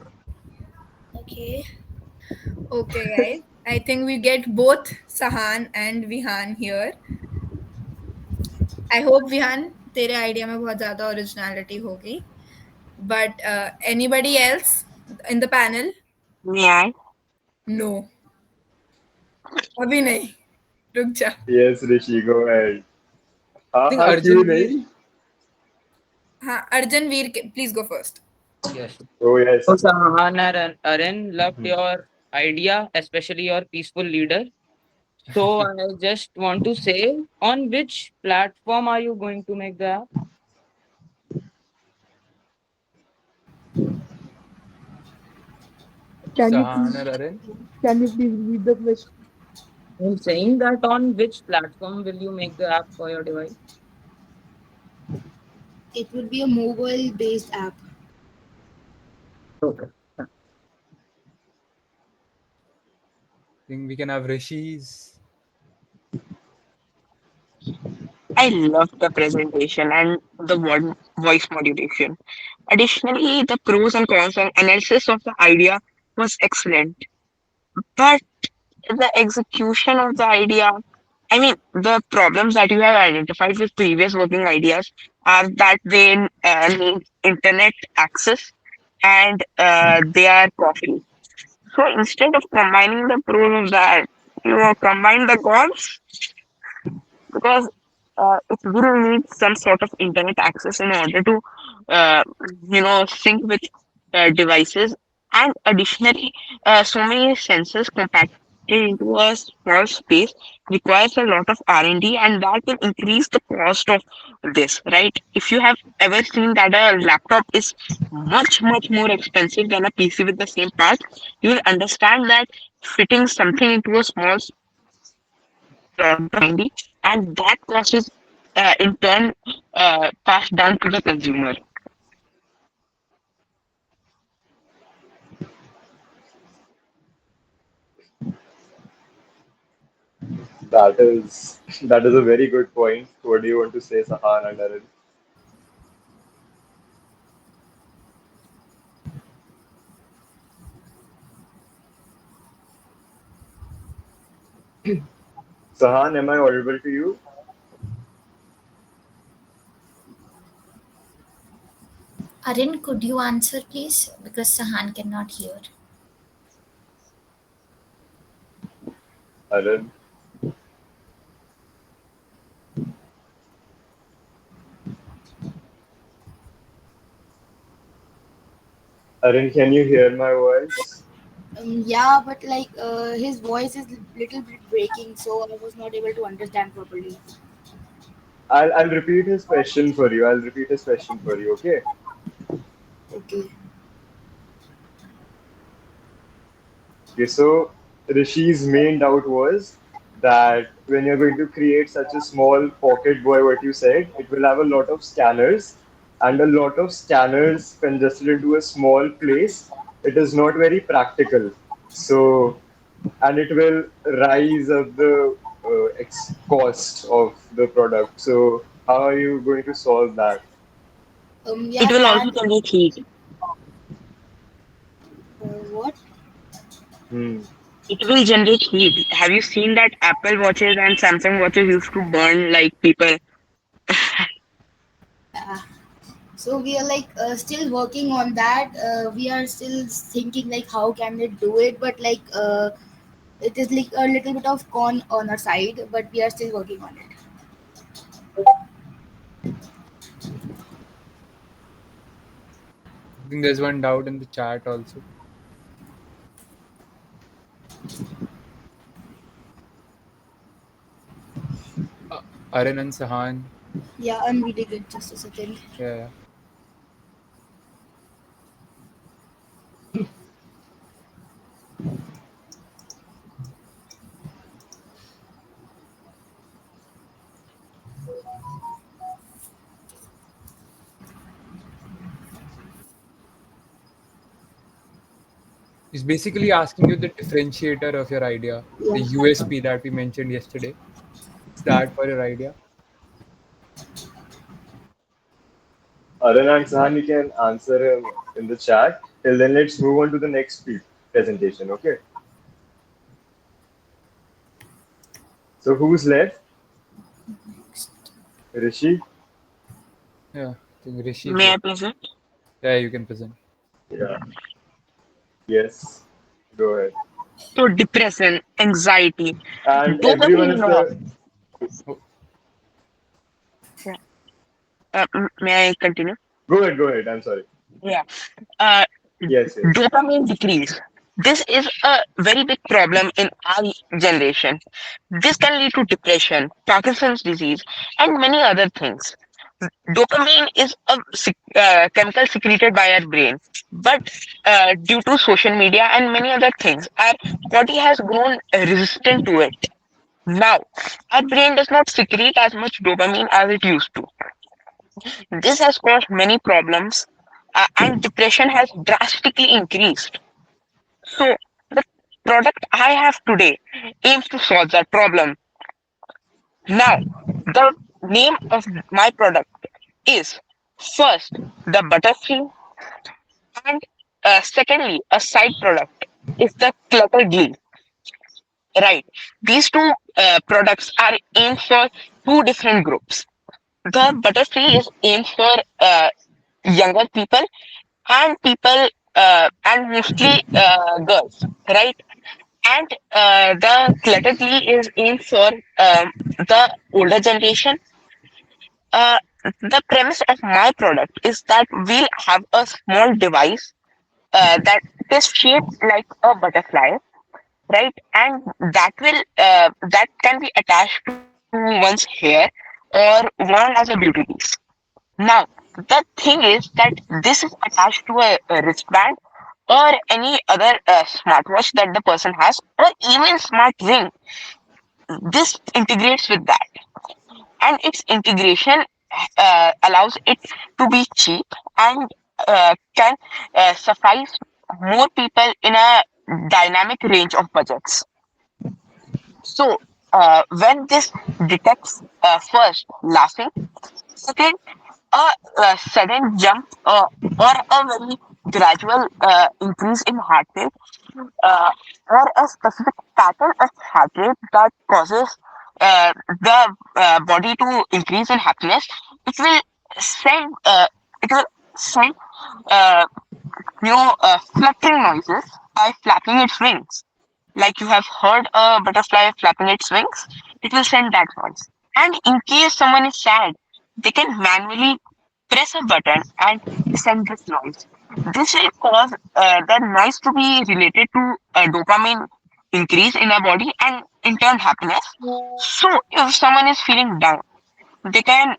[SPEAKER 7] Okay.
[SPEAKER 1] Okay, guys. I think we get both Sahan and Vihan here. I hope Vihan तेरे idea में बहुत ज़्यादा originality होगी. But anybody else in the panel?
[SPEAKER 2] May I?
[SPEAKER 1] No. अभी नहीं. रुक जा.
[SPEAKER 3] Yes, Rishi, go ahead.
[SPEAKER 4] I
[SPEAKER 3] हाँ
[SPEAKER 4] think
[SPEAKER 3] हाँ क्यों
[SPEAKER 4] Arjun Veer.
[SPEAKER 3] नहीं?
[SPEAKER 1] हाँ, Arjun Veer, please go first.
[SPEAKER 8] Yes.
[SPEAKER 3] Oh yes.
[SPEAKER 8] So, Sahan and Arun, loved your idea, especially your peaceful leader. So, I just want to say, on which platform are you going to make the app?
[SPEAKER 12] Can you
[SPEAKER 4] Sahan
[SPEAKER 12] please
[SPEAKER 4] or Arun?
[SPEAKER 12] can you please repeat the question?
[SPEAKER 8] I'm saying that on which platform will you make the app for your device?
[SPEAKER 13] it would be a mobile based app.
[SPEAKER 8] Okay.
[SPEAKER 4] I think we can have Rishi's.
[SPEAKER 2] I loved the presentation and the voice modulation. Additionally, the pros and cons and analysis of the idea was excellent. But the execution of the idea, I mean, the problems that you have identified with previous working ideas are that they need internet access and they are costly. So instead of combining the pros of that, combine the cons because it will need some sort of internet access in order to uh, sync with devices, and additionally so many sensors compacted into a small space requires a lot of R&D, and that will increase the cost of this, right? If you have ever seen that a laptop is much more expensive than a PC with the same parts, you will understand that fitting something into a small lot of R&D, and that cost is in turn passed down to the consumer.
[SPEAKER 3] That is a very good point. What do you want to say, Sahan and Arun? Sahan, am I audible to you?
[SPEAKER 5] Arin, could you answer please? Because Sahan cannot hear.
[SPEAKER 3] Arun? Arun, can you hear my voice?
[SPEAKER 13] Yeah, but like his voice is little bit breaking, so I was not able to understand properly.
[SPEAKER 3] I'll repeat his question for you. I'll repeat his question for you, okay?
[SPEAKER 13] Okay.
[SPEAKER 3] Okay, so Rishi's main doubt was that when you're going to create such a small pocket boy, what you said, it will have a lot of scanners, and a lot of scanners congested into a small place. It is not very practical. So, and it will rise up the cost of the product. So, how are you going to solve that?
[SPEAKER 2] It
[SPEAKER 13] Yeah,
[SPEAKER 2] will
[SPEAKER 13] that.
[SPEAKER 2] also generate heat.
[SPEAKER 13] What?
[SPEAKER 3] Hmm.
[SPEAKER 2] It will generate heat. Have you seen that Apple watches and Samsung watches used to burn like people?
[SPEAKER 13] Yeah. So we are like still working on that. We are still thinking like how can it do it, but like it is like a little bit of con on our side, but we are still working on it.
[SPEAKER 4] I think there's one doubt in the chat also. Arin and Sahan.
[SPEAKER 13] Yeah, I'm really good. Just a second.
[SPEAKER 4] Yeah. He's basically asking you the differentiator of your idea, the USP that we mentioned yesterday. Is that for your idea?
[SPEAKER 3] Arun and Sahan, you can answer him in the chat. Till then, let's move on to the next presentation, okay? So, who's left? Rishi?
[SPEAKER 4] Yeah, I think Rishi is
[SPEAKER 2] May I
[SPEAKER 4] left.
[SPEAKER 2] present?
[SPEAKER 4] Yeah, you can present.
[SPEAKER 3] Yeah. Yes. Go ahead.
[SPEAKER 2] So depression, anxiety,
[SPEAKER 3] And everyone
[SPEAKER 2] dopamine
[SPEAKER 3] is
[SPEAKER 2] loss.
[SPEAKER 3] the.
[SPEAKER 4] Oh,
[SPEAKER 2] Yeah. May I continue?
[SPEAKER 3] Go ahead, go ahead. I'm sorry.
[SPEAKER 2] Yeah. Uh,
[SPEAKER 3] Yes, yes.
[SPEAKER 2] Dopamine decrease. This is a very big problem in our generation. This can lead to depression, Parkinson's disease, and many other things. Dopamine is a chemical secreted by our brain, but due to social media and many other things, our body has grown resistant to it. Now, our brain does not secrete as much dopamine as it used to. This has caused many problems, and depression has drastically increased. So, the product I have today aims to solve that problem. Now, the name of my product is first the Butterfree, and secondly, a side product is the Clutter Glue. Right. These two products are aimed for two different groups. The Butterfree is aimed for younger people and people and mostly girls, right? And the Clutter Glue is aimed for the older generation. Uh, the premise of my product is that we'll have a small device that is shaped like a butterfly, right? And that can be attached to one's hair or worn as a beauty piece. Now, the thing is that this is attached to a wristband or any other smartwatch that the person has, or even smart ring. This integrates with that, and its integration allows it to be cheap and can suffice more people in a dynamic range of budgets. So, when this detects first laughing, second a sudden jump or a very gradual increase in heart rate, uh, where a specific pattern of heart rate that causes the body to increase in happiness, it will send it will send uh, fluttering noises by flapping its wings. Like you have heard a butterfly flapping its wings, it will send that noise. And in case someone is sad, they can manually press a button and send this noise. This will cause the noise to be related to dopamine increase in our body and in turn happiness. So if someone is feeling down, they can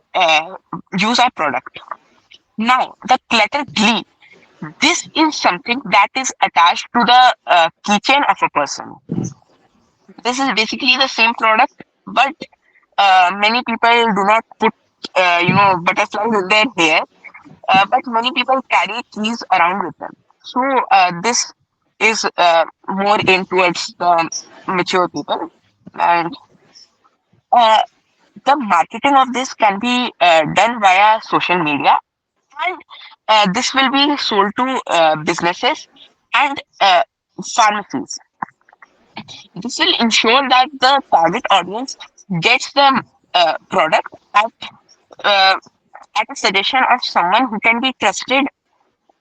[SPEAKER 2] use our product. Now, the clutter glee. This is something that is attached to the keychain of a person. This is basically the same product, but many people do not put, butterflies in their hair, but many people carry keys around with them. So this is more in towards the mature people, and uh, the marketing of this can be done via social media, and this will be sold to businesses and pharmacies. This will ensure that the target audience gets the product uh, at a suggestion of someone who can be trusted,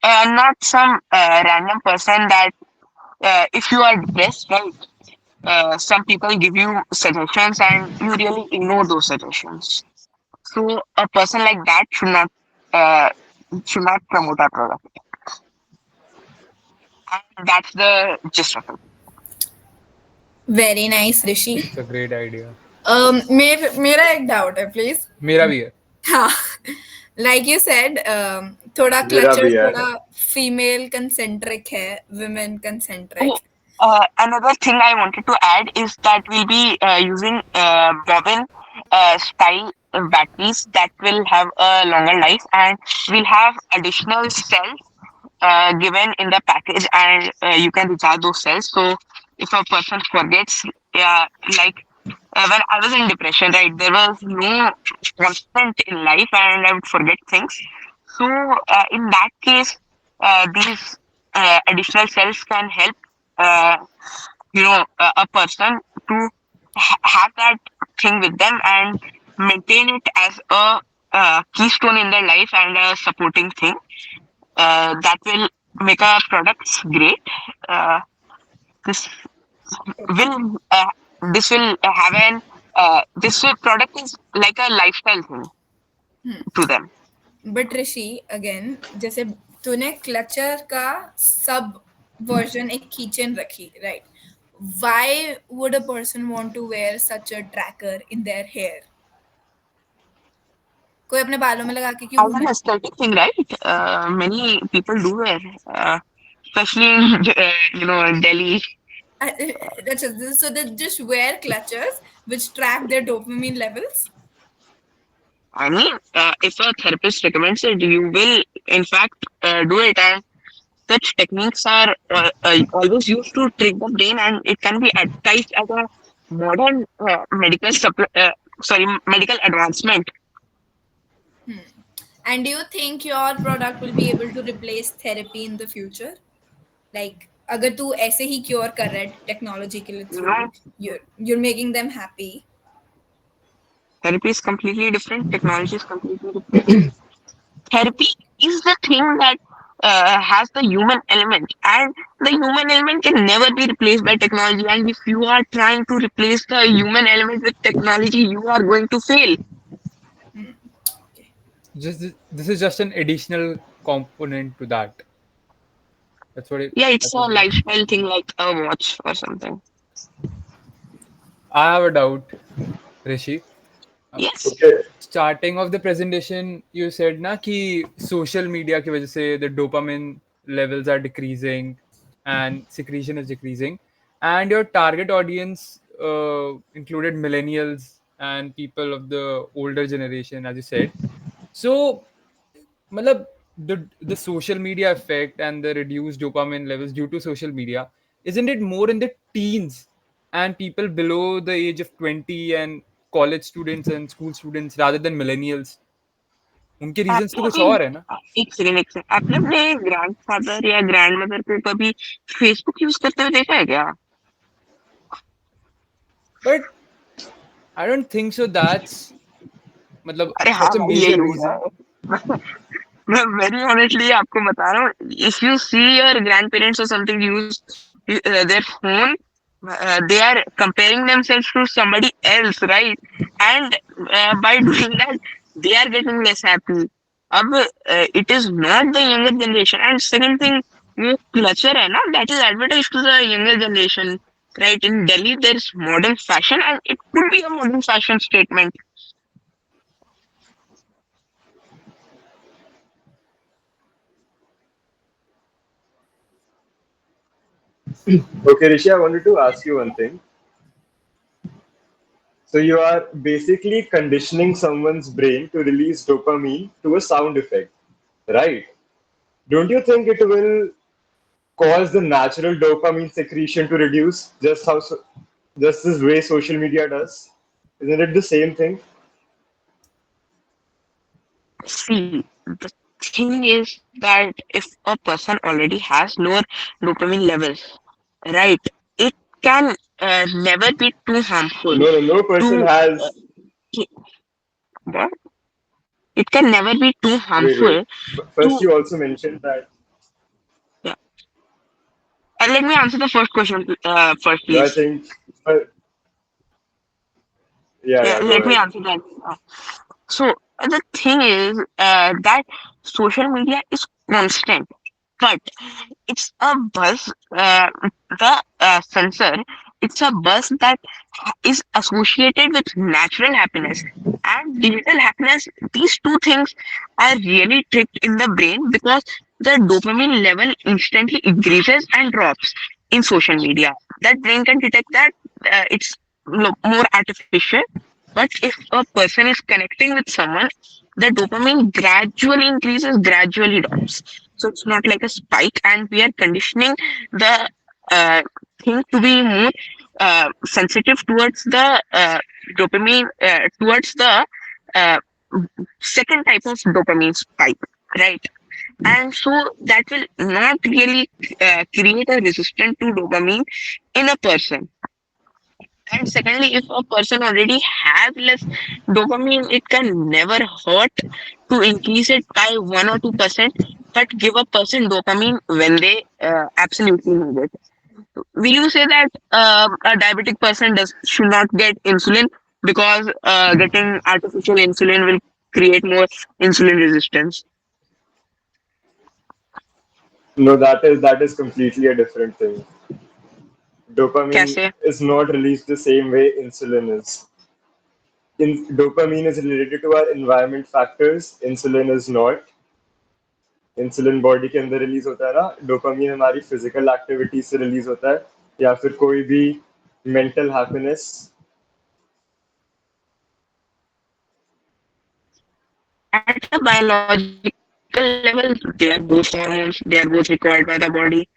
[SPEAKER 2] not some random person that if you are depressed, right? Some people give you suggestions and you really ignore those suggestions. So a person like that uh, should not promote our product. And that's the gist of it.
[SPEAKER 1] Very nice, Rishi.
[SPEAKER 4] It's a great idea.
[SPEAKER 1] मेरा एक doubt है, please.
[SPEAKER 4] मेरा भी है.
[SPEAKER 1] हाँ, like you said, थोड़ा
[SPEAKER 3] मेरा
[SPEAKER 1] clutches
[SPEAKER 3] भी है.
[SPEAKER 1] थोड़ा female concentric है, women concentric.
[SPEAKER 2] Oh, another thing I wanted to add is that we'll be using bobbin style batteries that will have a longer life, and we'll have additional cells given in the package, and you can recharge those cells. So if a person forgets, like when I was in depression, right, there was no constant in life, and I would forget things. So in that case, these additional cells can help, uh, a person to have that thing with them and maintain it as a keystone in their life and a supporting thing that will make our products great. This will have an product is like a lifestyle thing to them.
[SPEAKER 1] But Rishi, again, जैसे तूने clutcher का sub version एक keychain रखी, right? Why would a person want to wear such a tracker in their hair? कोई अपने बालों में लगा के क्यों
[SPEAKER 2] As an aesthetic thing, right? Many people do wear, especially in Delhi.
[SPEAKER 1] So they just wear clutches which track their dopamine levels.
[SPEAKER 2] I mean, if a therapist recommends it, you will in fact do it, and such techniques are always used to trick the brain, and it can be advertised as a modern medical advancement.
[SPEAKER 1] And do you think your product will be able to replace therapy in the future? Like, अगर तू ऐसे ही cure कर रहा है technology के लिए through, you're making them happy.
[SPEAKER 2] Therapy is completely different. Technology is completely different. Therapy is the thing that has the human element, and the human element can never be replaced by technology. And if you are trying to replace the human element with technology, you are going to fail.
[SPEAKER 4] This is just an additional component to that. That's what it.
[SPEAKER 2] Yeah, it's a lifestyle thing, like a watch or something.
[SPEAKER 4] I have a doubt, Rishi.
[SPEAKER 2] Yes.
[SPEAKER 3] Okay.
[SPEAKER 4] Starting of the presentation, you said na कि social media की वजह से the dopamine levels are decreasing and secretion is decreasing, and your target audience included millennials and people of the older generation, as you said. So, मतलब the social media effect and the reduced dopamine levels due to social media, isn't it more in the teens and people below the age of 20 and college students and school students rather than millennials? उनके reasons तो
[SPEAKER 2] आपने
[SPEAKER 4] कुछ
[SPEAKER 2] अपने
[SPEAKER 4] और है ना.
[SPEAKER 2] एक second आपने अपने ग्रैंडफादर या ग्रैंडमदर को कभी फेसबुक यूज करते हुए देखा है क्या?
[SPEAKER 4] But I don't think so that's मतलब
[SPEAKER 2] अरे हाँ
[SPEAKER 4] such a
[SPEAKER 2] भाई,
[SPEAKER 4] major
[SPEAKER 2] यही हो
[SPEAKER 4] reason.
[SPEAKER 2] रहा है. मैं वेरी ऑनेस्टली आपको बता रहा हूँ, if you see your grandparents और something use their phone, they are comparing themselves to somebody else, right? And by doing that they are getting less happy. अब it is not the younger generation. And second thing, वो culture है ना, that is advertised to the younger generation, right? In Delhi there is modern fashion and it could be a modern fashion statement.
[SPEAKER 3] Okay, Rishi, I wanted to ask you one thing. So you are basically conditioning someone's brain to release dopamine to a sound effect, right? Don't you think it will cause the natural dopamine secretion to reduce, just this way social media does? Isn't it the same thing?
[SPEAKER 2] See, the thing is that if a person already has lower dopamine levels, right, it can never be too harmful
[SPEAKER 3] No person
[SPEAKER 2] to
[SPEAKER 3] has.
[SPEAKER 2] ki- what? It can never be too
[SPEAKER 3] Wait.
[SPEAKER 2] harmful
[SPEAKER 3] First,
[SPEAKER 2] to.
[SPEAKER 3] you also mentioned that.
[SPEAKER 2] Yeah. Let me answer the first question first,
[SPEAKER 3] No, I
[SPEAKER 2] please.
[SPEAKER 3] think. Uh, yeah,
[SPEAKER 2] Yeah,
[SPEAKER 3] yeah. Go
[SPEAKER 2] let me
[SPEAKER 3] ahead.
[SPEAKER 2] answer that. So the thing is that social media is constant, but it's a buzz. The sensor, it's a buzz that is associated with natural happiness and digital happiness. These two things are really tricked in the brain because the dopamine level instantly increases and drops in social media. That brain can detect that it's more artificial. But if a person is connecting with someone, the dopamine gradually increases, gradually drops. So it's not like a spike, and we are conditioning the uh, thing to be more sensitive towards the dopamine, towards the uh, second type of dopamine spike, right? And so that will not really create a resistance to dopamine in a person. And secondly, if a person already have less dopamine, it can never hurt to increase it by 1 or 2%, but give a person dopamine when they absolutely need it. Will you say that a diabetic person does should not get insulin because getting artificial insulin will create more insulin resistance?
[SPEAKER 3] No, that is completely a different thing. Dopamine
[SPEAKER 2] Kaise?
[SPEAKER 3] is not released the same way insulin is. Dopamine is related to our environment factors. Insulin is not. Insulin body के अंदर release होता है ना, dopamine हमारी physical activity से release होता है या फिर कोई भी mental happiness.
[SPEAKER 2] At a biological level, they are both hormones, they are both required by the body,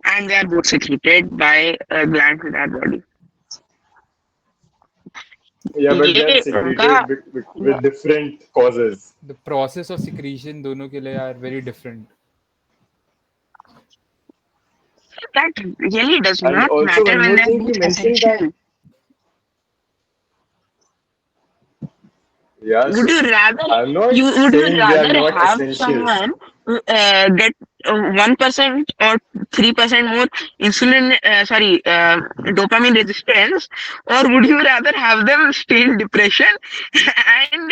[SPEAKER 2] and they are both secreted by glands in our body.
[SPEAKER 3] Yeah, but they are
[SPEAKER 2] ये
[SPEAKER 3] secreted
[SPEAKER 2] उनका
[SPEAKER 3] with different causes.
[SPEAKER 4] The process of secretion दोनों के लिए are very different.
[SPEAKER 2] that really does
[SPEAKER 3] And
[SPEAKER 2] not
[SPEAKER 3] also
[SPEAKER 2] matter
[SPEAKER 3] one
[SPEAKER 2] when
[SPEAKER 3] more
[SPEAKER 2] they are
[SPEAKER 3] thing, you
[SPEAKER 2] both
[SPEAKER 3] mentioned that.
[SPEAKER 2] essential.
[SPEAKER 3] Yeah,
[SPEAKER 2] Would
[SPEAKER 3] so
[SPEAKER 2] you rather
[SPEAKER 3] I'm not
[SPEAKER 2] would you
[SPEAKER 3] saying they are
[SPEAKER 2] rather
[SPEAKER 3] not
[SPEAKER 2] have
[SPEAKER 3] essential.
[SPEAKER 2] someone get 1% or 3% more insulin sorry dopamine resistance, or would you rather have them stay in depression and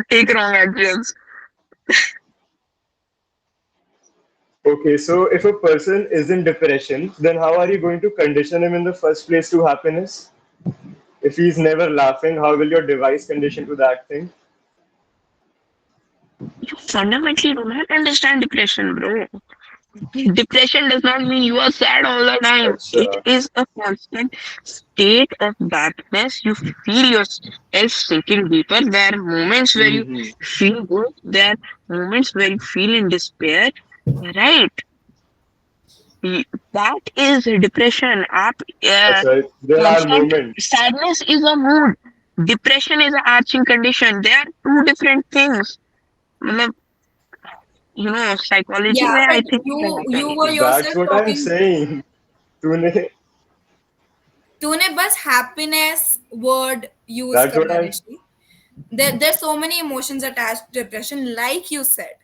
[SPEAKER 2] take wrong actions?
[SPEAKER 3] Okay, so if a person is in depression, then how are you going to condition him in the first place to happiness? If he's never laughing, how will your device condition to that thing?
[SPEAKER 2] You fundamentally do not understand depression, bro. Depression does not mean you are sad all the time. It
[SPEAKER 3] Acha.
[SPEAKER 2] is a constant state of darkness. You feel yourself sinking deeper. There are moments where you
[SPEAKER 3] Mm-hmm.
[SPEAKER 2] feel good. There are moments where you feel in despair. Right? That is depression.
[SPEAKER 3] Acha, there are
[SPEAKER 2] Constant
[SPEAKER 3] moments.
[SPEAKER 2] sadness is a mood. Depression is an arching condition. They are two different things. मतलब psychology
[SPEAKER 1] Yeah,
[SPEAKER 2] में
[SPEAKER 1] but
[SPEAKER 2] I think
[SPEAKER 1] you were
[SPEAKER 3] That's
[SPEAKER 1] yourself
[SPEAKER 3] what I'm
[SPEAKER 1] talking.
[SPEAKER 3] saying. तूने
[SPEAKER 1] तूने बस happiness word use
[SPEAKER 3] That's what
[SPEAKER 1] करा
[SPEAKER 3] I'm.
[SPEAKER 1] Rishi. There's so many emotions attached to depression, like you said,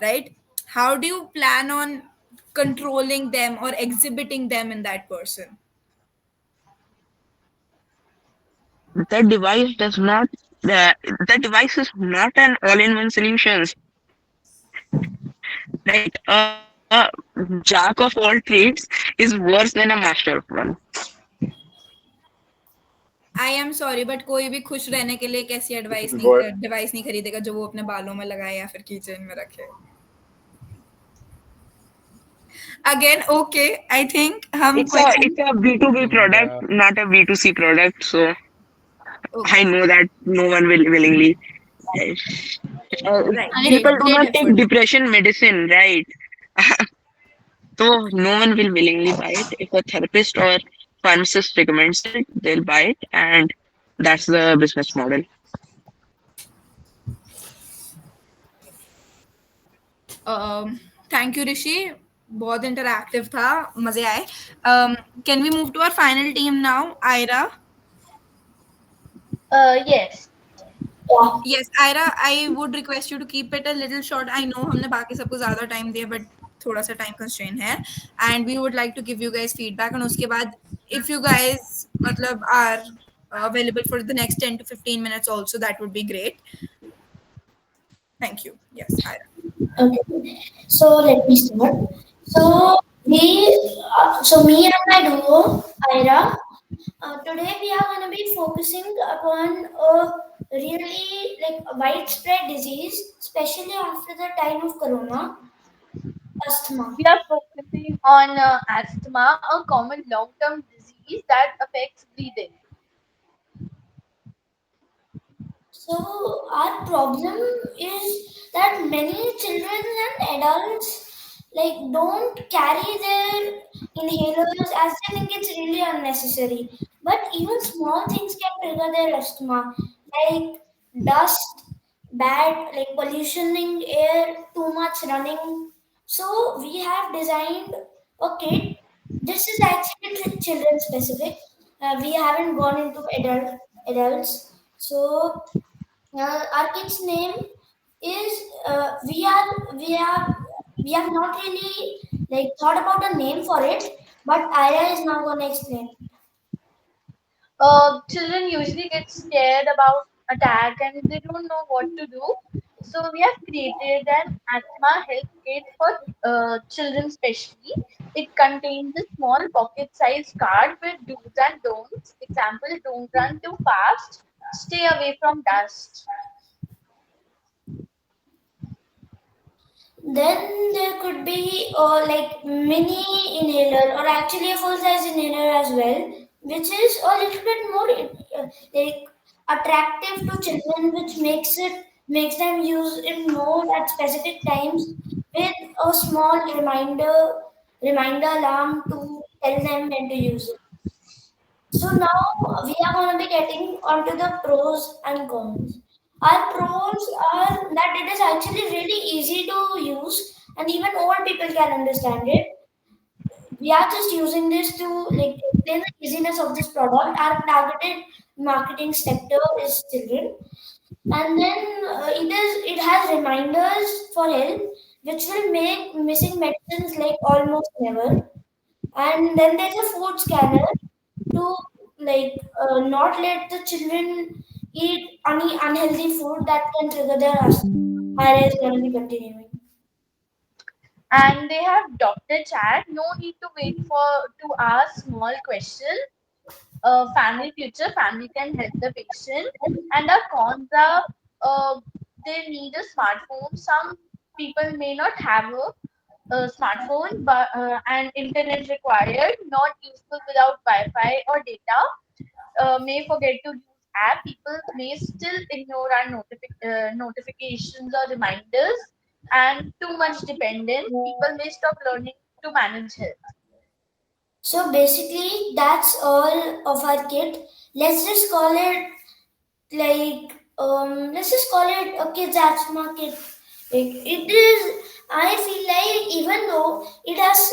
[SPEAKER 1] right? How do you plan on controlling them or exhibiting them in that person?
[SPEAKER 2] the device does not the device is not an all-in-one solution, right? A jack of all trades is worse than a master of one.
[SPEAKER 1] I am sorry but कोई भी खुश रहने के लिए एक ऐसी
[SPEAKER 3] What?
[SPEAKER 1] Device नहीं खरीदेगा जो वो अपने बालों में लगाए या फिर कीचेन में रखे. अगेन ओके आई थिंक हम
[SPEAKER 2] It's a B2B product,
[SPEAKER 4] Yeah.
[SPEAKER 2] not a B2C product. So
[SPEAKER 1] okay
[SPEAKER 2] I know that no one will willingly.
[SPEAKER 1] Right great
[SPEAKER 2] People do
[SPEAKER 1] great
[SPEAKER 2] not take
[SPEAKER 1] effort.
[SPEAKER 2] depression medicine, right? So no one will willingly buy it. If a therapist or pharmacist recommends it, they'll buy it, and that's the business model.
[SPEAKER 1] Thank you Rishi. बहुत interactive था. मजे आए. Can we move to our final team now? Ira.
[SPEAKER 10] Yes.
[SPEAKER 1] Yes, Ira, I would request you to keep it a little short. I know हमने बाकी सबको ज़्यादा time दिया, but थोड़ा सा time constraint है. And we would like to give you guys feedback. और उसके बाद, if you guys मतलब are available for the next 10 to 15 minutes also, that would be great. Thank you. Yes, Ira.
[SPEAKER 7] Okay, so let me start. So me and my duo, Ira, today we are going to be focusing upon a really like a widespread disease, especially after the time of Corona, asthma.
[SPEAKER 10] We are focusing on asthma, a common long-term disease that affects breathing.
[SPEAKER 7] So our problem is that many children and adults like don't carry their inhalers as they think it's really unnecessary. But even small things can trigger their asthma, like dust, bad like pollutioning air, too much running. So we have designed a kit. This is actually children specific. We haven't gone into adults. So our kid's name is we have not really like thought about a name for it, but Aya is now gonna explain.
[SPEAKER 10] Children usually get scared about attack and they don't know what to do. So we have created an asthma health kit for children especially. It contains a small pocket-sized card with do's and don'ts. Example: don't run too fast. Stay away from dust.
[SPEAKER 7] Then there could be like mini inhaler or actually a full size inhaler as well, which is a little bit more like attractive to children, which makes them use it more at specific times with a small reminder alarm to tell them when to use it. So now we are going to be getting onto the pros and cons. Our pros are that it is actually really easy to use and even old people can understand it. We are just using this to like explain the easiness of this product. Our targeted marketing sector is children, and then it has reminders for health, which will make missing medicines like almost never. And then there's a food scanner to like not let the children eat any unhealthy food that can trigger their asthma. Ira is going to be continuing.
[SPEAKER 10] And they have doctor chat. No need to wait for to ask small questions. Family future family can help the patient. And the cons are they need a smartphone. Some people may not have a smartphone, but and internet required, not useful without Wi-Fi or data. May forget to use app. People may still ignore our notifications or reminders, and too much dependence. People may stop learning to manage health.
[SPEAKER 7] So basically, that's all of our kit. Let's just call it let's just call it a kids asthma kit It is, I feel like even though it has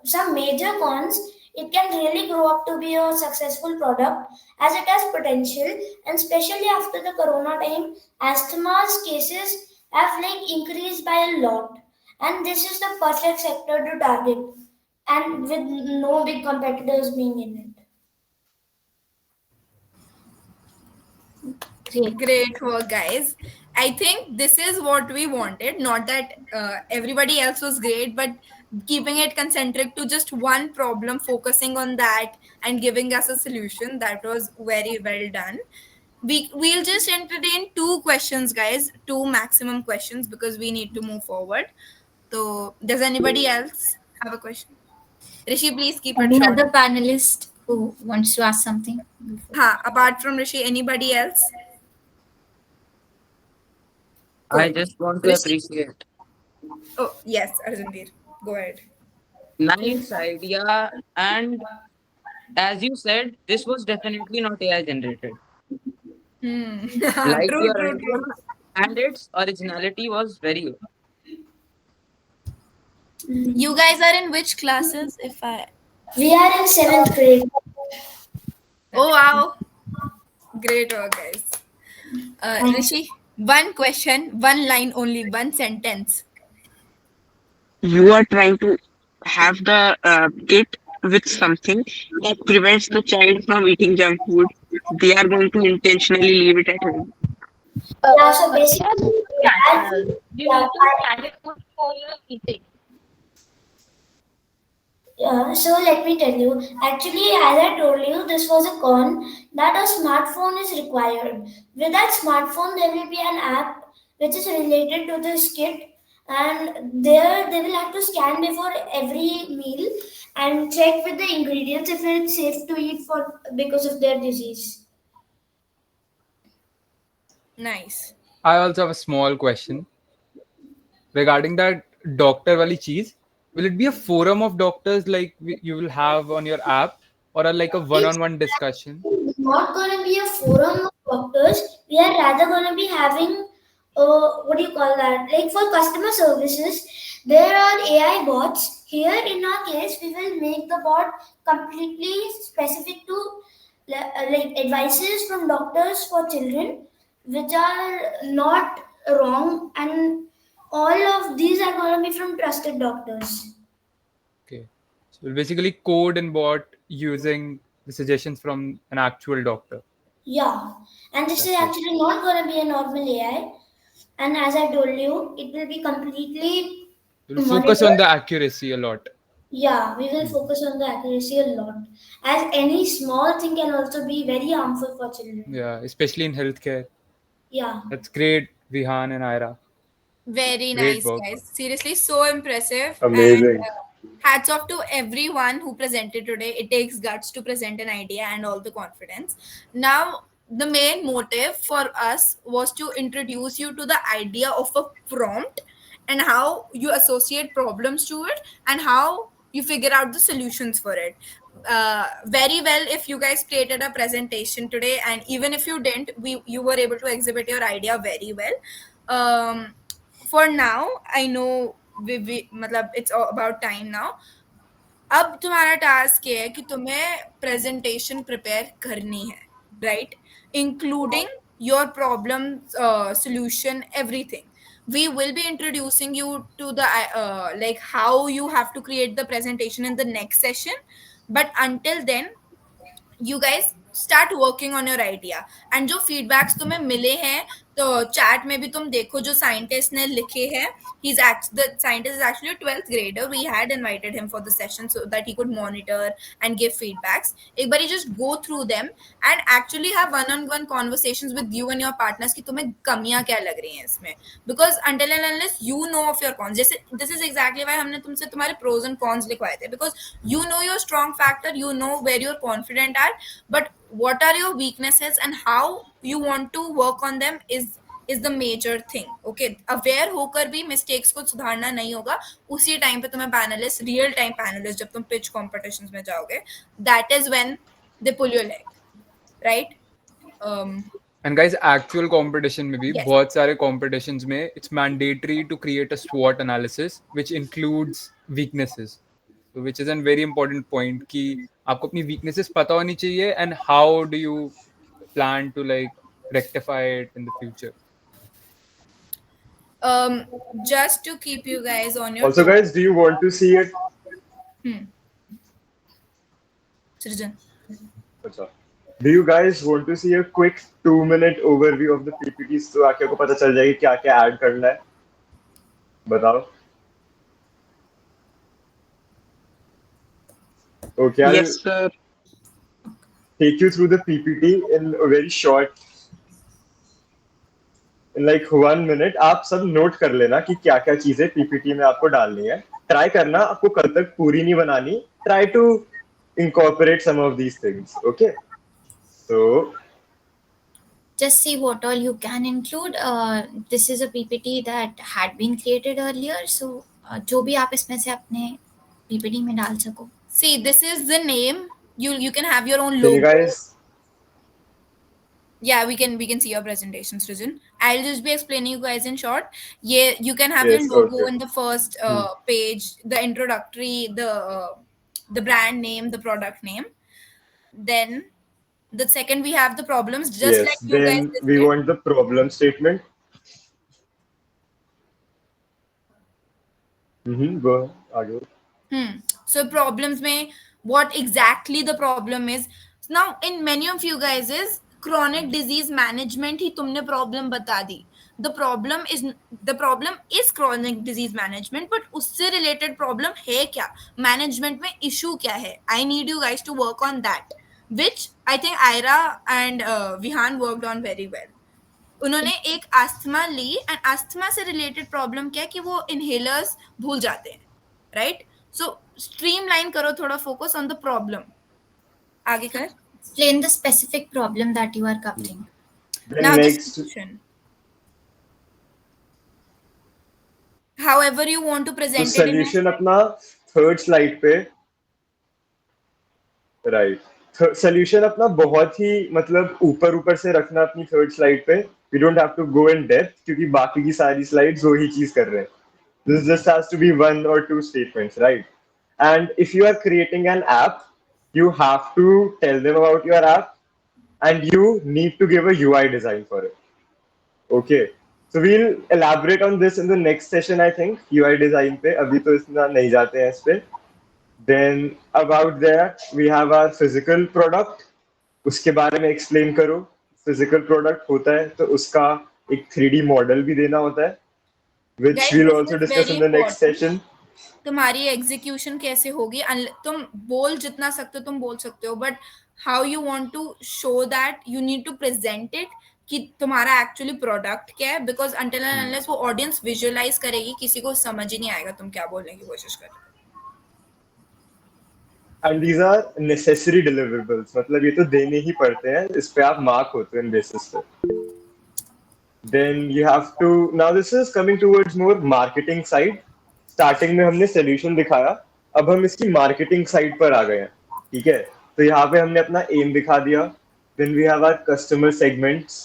[SPEAKER 7] some major cons, it can really grow up to be a successful product as it has potential. And especially after the corona time, asthma's cases have like increased by a lot. And this is the perfect sector to target, and with no big competitors being in it.
[SPEAKER 1] Great work, guys. I think this is what we wanted. Not that everybody else was great, but keeping it concentric to just one problem, focusing on that, and giving us a solution. That was very well done. We'll just entertain two questions, guys. Two maximum questions because we need to move forward. So, does anybody else have a question? Rishi, please keep it
[SPEAKER 5] Any
[SPEAKER 1] short.
[SPEAKER 5] other panelist who wants to ask something?
[SPEAKER 1] Ha, apart from Rishi, anybody else?
[SPEAKER 8] I just want to
[SPEAKER 1] Rishi?
[SPEAKER 8] appreciate.
[SPEAKER 1] Oh, yes, Arjunveer. Go ahead.
[SPEAKER 8] Nice idea. And as you said, this was definitely not AI generated. Like
[SPEAKER 1] True,
[SPEAKER 8] your
[SPEAKER 1] true,
[SPEAKER 8] idea,
[SPEAKER 1] true.
[SPEAKER 8] and its originality was very good.
[SPEAKER 1] You guys are in which classes? If I
[SPEAKER 7] We are in seventh grade.
[SPEAKER 1] Oh wow, great work, guys. Rishi, one question, one line only, one sentence.
[SPEAKER 2] You are trying to have the kit with something that prevents the child from eating junk food. They are going to intentionally leave it at home.
[SPEAKER 7] Yeah, so basically, as,
[SPEAKER 10] You
[SPEAKER 7] yeah,
[SPEAKER 10] need to scan it before you're eating.
[SPEAKER 7] so let me tell you. Actually, as I told you, this was a con that a smartphone is required. With that smartphone, there will be an app which is related to this kit, and there they will have to scan before every meal and check with the ingredients if it's safe to eat for because of their disease.
[SPEAKER 1] Nice.
[SPEAKER 4] I also have a small question regarding that doctor wali cheese. Will it be a forum of doctors like you will have on your app, or like a
[SPEAKER 7] It's
[SPEAKER 4] one-on-one discussion?
[SPEAKER 7] not going to be a forum of doctors. We are rather going to be having, what do you call that? Like for customer services, there are AI bots. Here, in our case, we will make the bot completely specific to like advices from doctors for children, which are not wrong, and all of these are going to be from trusted doctors.
[SPEAKER 4] Okay. So we'll basically code and bot using the suggestions from an actual doctor.
[SPEAKER 7] Yeah, and this is
[SPEAKER 4] That's it.
[SPEAKER 7] actually not going to be a normal AI. And as I told you, it will be completely
[SPEAKER 4] We'll focus
[SPEAKER 7] monitored.
[SPEAKER 4] on the accuracy a lot.
[SPEAKER 7] Yeah, we will focus on the accuracy a lot. As any small thing can also be very harmful for children.
[SPEAKER 4] Yeah, especially in healthcare.
[SPEAKER 7] Yeah.
[SPEAKER 4] That's great, Vihan and Ira.
[SPEAKER 1] Very
[SPEAKER 4] Great
[SPEAKER 1] nice,
[SPEAKER 4] work.
[SPEAKER 1] guys. Seriously, so impressive.
[SPEAKER 3] Amazing.
[SPEAKER 1] And hats off to everyone who presented today. It takes guts to present an idea and all the confidence. Now, the main motive for us was to introduce you to the idea of a prompt and how you associate problems to it and how you figure out the solutions for it. Very well if you guys created a presentation today, and even if you didn't, you were able to exhibit your idea very well. For now, I know मतलब it's about time now. अब तुम्हारा task ये है कि तुम्हें presentation prepare करनी है, right, including your problem solution, everything. We will be introducing you to the like how you have to create the presentation in the next session, but until then you guys start working on your idea. And जो feedbacks तुम्हें मिले हैं तो chat में भी तुम देखो जो scientist ने लिखे हैं. The scientist is actually a 12th grader. We had invited him for the session so that he could monitor and give feedbacks. एक बारी just go through them and actually have one-on-one conversations with you and your partners कि तुम्हें कमियां क्या लग रही हैं इसमें. Because until and unless you know of your cons, जैसे this is exactly why हमने तुमसे तुम्हारे pros and cons लिखवाए थे, because you know your strong factor, you know where you're confident at, but what are your weaknesses and how you want to work on them is the major thing. Okay, aware होकर भी mistakes को सुधारना नहीं होगा. उसी time पे तुम्हें panelists, real time panelists, जब तुम pitch competitions में जाओगे, that is when they pull your leg, right?
[SPEAKER 4] And guys, actual competition में भी
[SPEAKER 1] Yes.
[SPEAKER 4] बहुत सारे competitions में it's mandatory to create a SWOT analysis which includes weaknesses. So which is a very important point कि आपको अपनी weaknesses पता होनी चाहिए and how do you plan to like rectify it in the future.
[SPEAKER 1] Just to keep you guys on your
[SPEAKER 3] Also,
[SPEAKER 1] toes.
[SPEAKER 3] guys, do you want to see it?
[SPEAKER 1] Srijan.
[SPEAKER 3] अच्छा. Do you guys want to see a quick 2-minute overview of the PPTs तो आके आपको पता चल जाएगी क्या क्या add करना है? बताओ. Okay, I'll
[SPEAKER 2] Yes, sir.
[SPEAKER 3] take you through the PPT in a very short, in like 1 minute. आप सब नोट कर लेना कि क्या क्या चीजें PPT में आपको डालनी है. ट्राई करना, आपको कल तक पूरी नहीं बनानी. Try to incorporate some of these things. Okay. So
[SPEAKER 5] Just see what all you can include. This is a PPT that had been created earlier, so जो भी आप इसमें से अपने PPT में डाल सको.
[SPEAKER 1] See, this is the name. You can have your own
[SPEAKER 3] can
[SPEAKER 1] logo.
[SPEAKER 3] you guys?
[SPEAKER 1] Yeah, we can see your presentation, Srijan. I'll just be explaining you guys in short. Yeah, you can have
[SPEAKER 3] Yes,
[SPEAKER 1] your logo
[SPEAKER 3] okay.
[SPEAKER 1] in the first page, the introductory, the brand name, the product name. Then the second we have the problems, just
[SPEAKER 3] Yes.
[SPEAKER 1] like you guys
[SPEAKER 3] Then we
[SPEAKER 1] listed.
[SPEAKER 3] want the problem statement. Go आगे.
[SPEAKER 1] So problems में what exactly the problem is. Now in many of you guys is chronic disease management ही तुमने problem बता दी. The problem is chronic disease management, but उससे related problem है क्या? Management में issue क्या है? I need you guys to work on that, which I think Ira and Vihan worked on very well. उन्होंने एक अस्थमा ली एंड अस्थमा से related problem क्या है कि वो इनहेलर्स भूल जाते हैं, राइट? सो स्ट्रीमलाइन करो, थोड़ा फोकस ऑन द प्रॉब्लम. आगे कर.
[SPEAKER 5] Explain the specific problem that you are covering.
[SPEAKER 3] Then
[SPEAKER 1] Now the
[SPEAKER 3] next,
[SPEAKER 1] solution. However you want to
[SPEAKER 3] तो
[SPEAKER 1] present it in a
[SPEAKER 3] solution अपना third slide पे. Right. Solution अपना बहुत ही मतलब ऊपर से रखना अपनी third slide पे. We don't have to go in depth क्योंकि बाकी की सारी slides वही चीज कर रहे हैं. This just has to be 1 or 2 statements, right? And if you are creating an app, you have to tell them about your app and you need to give a UI design for it. Okay. So we'll elaborate on this in the next session, I think. UI design पे अभी तो इतना नहीं जाते हैं इस पे. Then about that, we have our physical product. उसके बारे में explain करो. Physical product होता है तो उसका एक 3D model भी देना होता है, which
[SPEAKER 1] Guys,
[SPEAKER 3] we'll
[SPEAKER 1] this
[SPEAKER 3] also
[SPEAKER 1] is
[SPEAKER 3] discuss
[SPEAKER 1] very
[SPEAKER 3] in the next
[SPEAKER 1] important.
[SPEAKER 3] session.
[SPEAKER 1] तुम्हारी एग्जीक्यूशन कैसे होगी? तुम बोल जितना सकते हो तुम बोल सकते हो, but how you want to show that, you need to present it कि तुम्हारा एक्चुअली प्रोडक्ट क्या है, बिकॉज अनटिल एंड अनलेस वो ऑडियंस विजुअलाइज करेगी, किसी को समझ ही नहीं आएगा तुम क्या बोलने की कोशिश कर रहे हो.
[SPEAKER 3] And these are necessary deliverables. मतलब ये तो देने ही पड़ते हैं, इस पे आप मार्क होते हैं बेसिस पे. Then you have to, now this is coming towards more marketing side. Starting में हमने solution दिखाया, अब हम इसकी marketing side पर आ गए हैं, ठीक है? तो यहाँ पे हमने अपना aim दिखा दिया. Then we have our customer segments,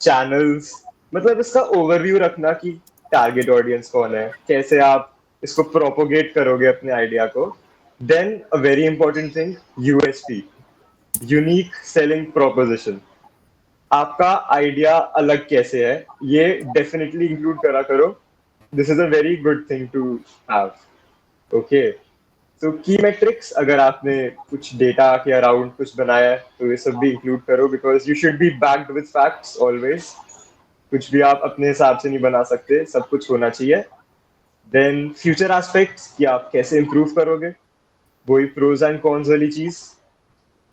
[SPEAKER 3] channels. मतलब इसका overview रखना कि target audience कौन है, कैसे आप इसको propagate करोगे अपने idea को. Then a very important thing, USP, unique selling proposition. आपका आइडिया अलग कैसे है, ये डेफिनेटली इंक्लूड करा करो. This is a very good thing to have. Okay, so key metrics, अगर आपने कुछ डेटा के अराउंड कुछ बनाया है तो ये सब भी इंक्लूड करो, because you should be backed with facts always. कुछ भी आप अपने हिसाब से नहीं बना सकते, सब कुछ होना चाहिए. देन फ्यूचर एस्पेक्ट्स कि आप कैसे इंप्रूव करोगे, वही प्रोज एंड कॉन्स वाली चीज.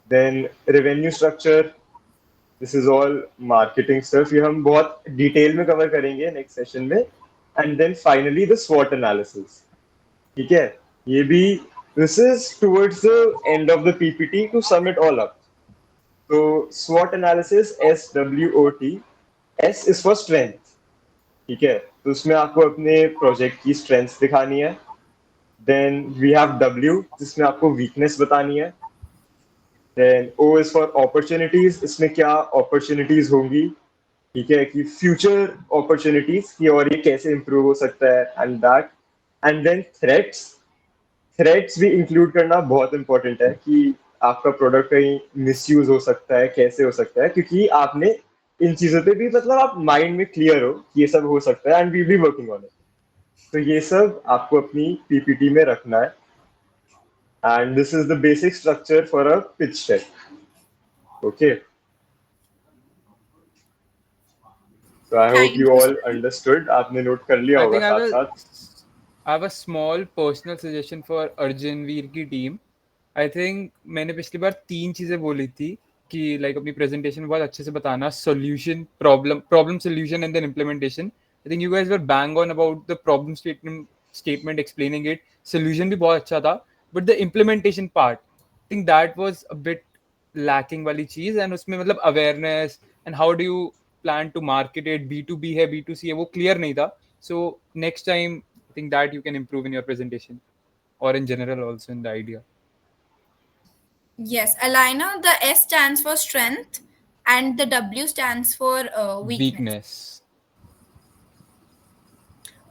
[SPEAKER 3] Then revenue structure, this is all marketing stuff, ये हम बहुत डिटेल में कवर करेंगे नेक्स्ट सेशन में. एंड देन फाइनली द स्वॉट एनालिसिस, ठीक है? ये भी, this is towards the end of the PPT to sum it all up. तो स्वॉट analysis, SWOT, S is for strength, ठीक है? तो उसमें आपको अपने प्रोजेक्ट की स्ट्रेंथ दिखानी है. देन वी हैव W, जिसमें आपको वीकनेस बतानी है. Then O is for opportunities, इसमें क्या opportunities होंगी ठीक है, कि फ्यूचर अपॉर्चुनिटीज की और ये कैसे इम्प्रूव हो सकता है and that, and then threats. Threats भी इंक्लूड करना बहुत इंपॉर्टेंट है कि आपका प्रोडक्ट कहीं मिसयूज हो सकता है, कैसे हो सकता है, क्योंकि आपने इन चीजों पे भी मतलब आप माइंड में क्लियर हो कि ये सब हो सकता है and we be working on it. तो ये सब आपको अपनी पीपीटी में रखना है and this is the basic structure for a pitch deck. Okay, so I hope
[SPEAKER 1] Thank
[SPEAKER 3] you
[SPEAKER 1] you
[SPEAKER 3] all
[SPEAKER 1] so much.
[SPEAKER 3] understood. आपने नोट कर लिया
[SPEAKER 4] I
[SPEAKER 3] होगा
[SPEAKER 4] think
[SPEAKER 3] साथ साथ।
[SPEAKER 4] I have a small personal suggestion for Arjun वीर की team. I think मैंने पिछली बार 3 चीजें बोली थी कि लाइक अपनी प्रेजेंटेशन बहुत अच्छे से बताना, solution, problem solution and then implementation. I think you guys were bang on about the problem statement explaining it. Solution भी बहुत अच्छा था, but the implementation part, I think that was a bit lacking वाली चीज। And उसमें मतलब awareness and how do you plan to market it, B2B है B2C है, वो क्लियर नहीं था। So next time I think that you can improve in your presentation or in general also in the idea.
[SPEAKER 1] Yes, Alina, the S stands for strength and the W stands for weakness.
[SPEAKER 4] Weakness.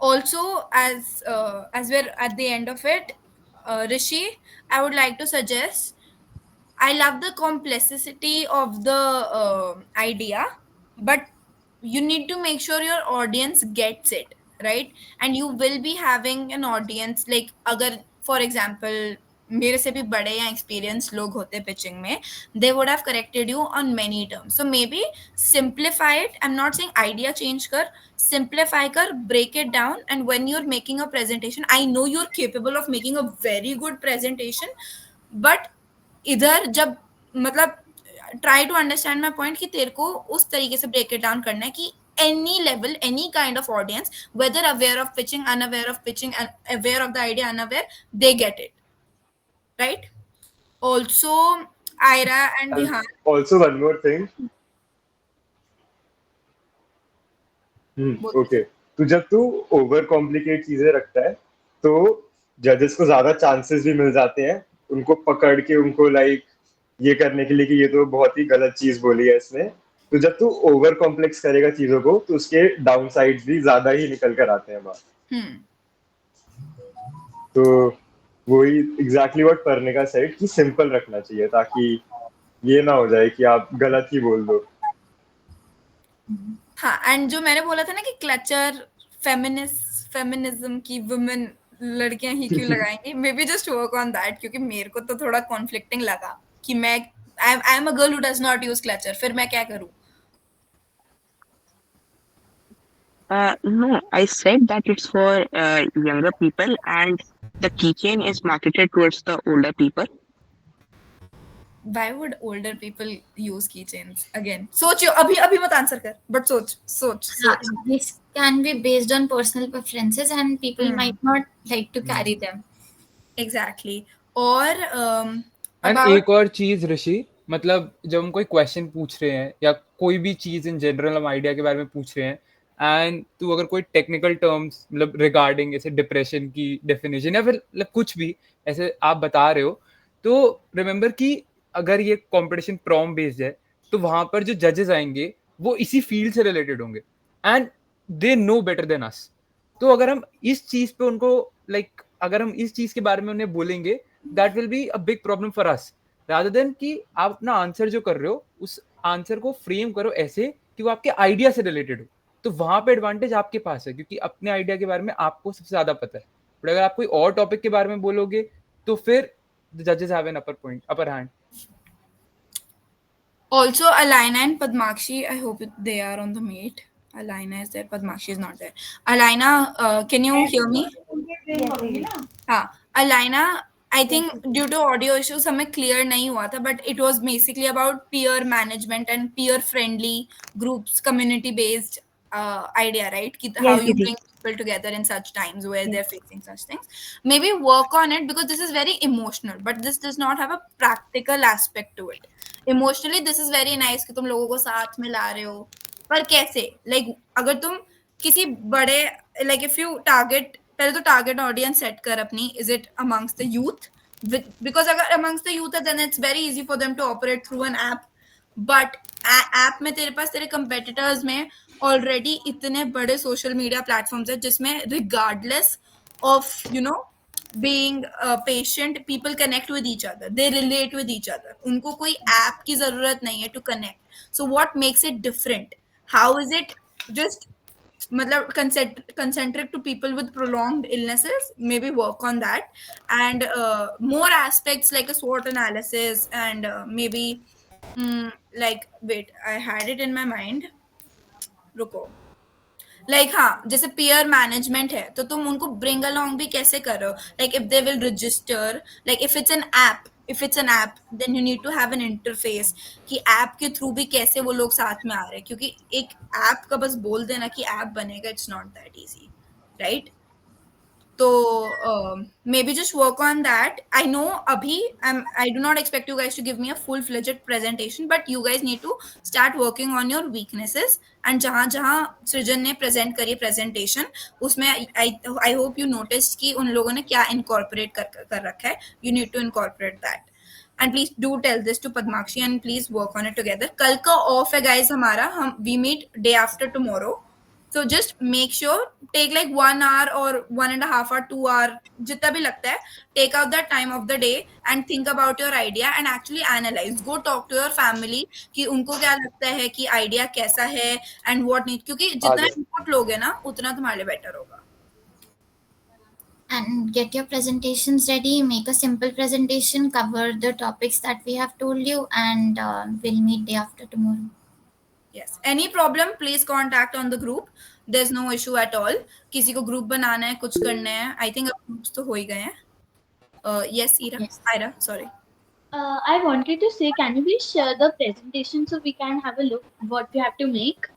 [SPEAKER 1] Also, as we're at the end of it, Rishi, I would like to suggest, I love the complexity of the idea, but you need to make sure your audience gets it, right? And you will be having an audience, like अगर for example मेरे से भी बड़े या experience लोग होते pitching में, they would have corrected you on many terms. So maybe simplify it. I'm not saying idea change कर, simplify कर, break it down, and when you're making a presentation, I know you're capable of making a very good presentation, but इधर जब मतलब try to understand my point कि तेरे को उस तरीके से ब्रेक इट डाउन करना है कि any level, any kind of audience, whether aware of pitching, unaware of pitching, aware of the idea, unaware, they get it, right? Also, Ira and
[SPEAKER 3] And
[SPEAKER 1] Vihan.
[SPEAKER 3] also one more thing. Okay, तो जब तू over complicate चीजें रखता है तो जजेस को ज्यादा चांसेस भी मिल जाते हैं उनको पकड़ के, उनको लाइक ये करने के लिए कि ये तो बहुत ही गलत चीज बोली है इसने। तो जब तू ओवर कॉम्प्लेक्स करेगा चीजों को तो उसके डाउन साइड्स भी ज्यादा ही निकल कर आते हैं बाहर। तो वही एग्जैक्टली व्हाट पढ़ने का सेट कि सिंपल रखना चाहिए ताकि ये ना हो जाए कि आप गलत ही बोल दो।
[SPEAKER 1] हाँ, एंड जो मैंने बोला था ना कि क्लचर फेमिनिज्म की वुमेन लड़कियां ही क्यों लगाएंगी, may be just work on that, क्योंकि मेरे को तो थोड़ा कॉन्फ्लिक्टिंग लगा कि मैं I am a girl who does not use clutcher, फिर मैं क्या करूं?
[SPEAKER 2] No, I said that it's for younger people and the keychain is marketed towards the older people.
[SPEAKER 1] Why would older people use keychains? Again, सोचियो, अभी अभी मत answer कर, but सोच.
[SPEAKER 5] This can be based on personal preferences and people might not like to carry them.
[SPEAKER 1] Exactly. और
[SPEAKER 4] and
[SPEAKER 1] about
[SPEAKER 4] एक और चीज ऋषि, मतलब जब हम कोई क्वेश्चन पूछ रहे हैं या कोई भी चीज इन जनरल हम आइडिया के बारे में पूछ रहे हैं, एंड तू अगर कोई टेक्निकल टर्म्स मतलब रिगार्डिंग ऐसे डिप्रेशन की डेफिनेशन या फिर मतलब कुछ भी ऐसे आप बता रहे हो, तो रिमेंबर कि अगर ये कंपटीशन प्रॉम बेस्ड है तो वहां पर जो जजेस आएंगे वो इसी फील्ड से रिलेटेड होंगे and they know better than us. तो अगर हम इस चीज पे उनको लाइक अगर हम इस चीज के बारे में उन्हें बोलेंगे, that will be a big problem for us, rather than कि आप अपना आंसर जो कर रहे हो उस आंसर को फ्रेम करो ऐसे कि वो आपके आइडिया से रिलेटेड हो। तो वहां पे एडवांटेज आपके पास है क्योंकि अपने आइडिया के बारे में आपको सबसे ज्यादा पता है। बट अगर आप कोई और टॉपिक के बारे में बोलोगे तो फिर द जजेस have an upper hand.
[SPEAKER 1] also Alina and Padmakshi, I hope they are on the meet. Alina is there, Padmakshi is not there. Alina, can you hear me? हाँ, Alina, I think due to audio issues हमें clear नहीं हुआ था, but it was basically about peer management and peer friendly groups, community based idea, right? कि how
[SPEAKER 6] Yes,
[SPEAKER 1] you
[SPEAKER 6] Didi.
[SPEAKER 1] bring people together in such times where they're facing such things. Maybe work on it because this is very emotional, but this does not have a practical aspect to it. Emotionally this is very nice कि तुम लोगों को साथ में ला रहे हो, पर कैसे? Like अगर तुम किसी बड़े, like if you target, पहले तो टारगेट ऑडियंस सेट कर अपनी, is it amongst the youth? Because अगर अमंग्स द यूथ है then it's very easy for them to operate through an app, but app में तेरे पास तेरे कंपेटिटर्स में ऑलरेडी इतने बड़े सोशल मीडिया प्लेटफॉर्म्स है जिसमें regardless of being patient, people connect with each other, they relate with each other, उनको कोई ऐप की जरूरत नहीं है to connect. So what makes it different? How is it just मतलब concentric to people with prolonged illnesses? Maybe work on that, and more aspects like a SWOT analysis, and maybe like wait, I had it in my mind, रुको. Like हाँ, जैसे peer management है तो तुम उनको bring along भी कैसे करो, like if they will register, like if it's an app then you need to have an interface कि ऐप के थ्रू भी कैसे वो लोग साथ में आ रहे हैं, क्योंकि एक ऐप का बस बोल देना कि ऐप बनेगा, it's not that easy, right? तो maybe just work on that. I know abhi I do not expect you guys to give me a full-fledged presentation, but you guys need to start working on your weaknesses, and जहाँ सृजन ने present करी presentation उसमें I hope you noticed कि उन लोगों ने क्या incorporate कर रखा है. You need to incorporate that. And please do tell this to Padmakshi and please work on it together. कल का off है guys हमारा, we meet day after tomorrow. So just make sure, take like 1 hour or 1.5 hour, 2 hour, जितना भी लगता है, take out that time of the day and think about your idea and actually analyze. Go talk to your family कि उनको क्या लगता है कि idea कैसा है and what need, क्योंकि जितना input लोगे ना उतना तुम्हारे लिए better होगा.
[SPEAKER 5] And get your presentations ready. Make a simple presentation, cover the topics that we have told you, and we'll meet day after tomorrow.
[SPEAKER 1] Yes. Any problem, please contact on the group. There's no issue at all. किसी को group बनाना है, कुछ करना है. I think अब groups तो हो ही गए हैं. Yes, Ira, sorry.
[SPEAKER 10] I wanted to say, can you please share the presentation so we can have a look what we have to make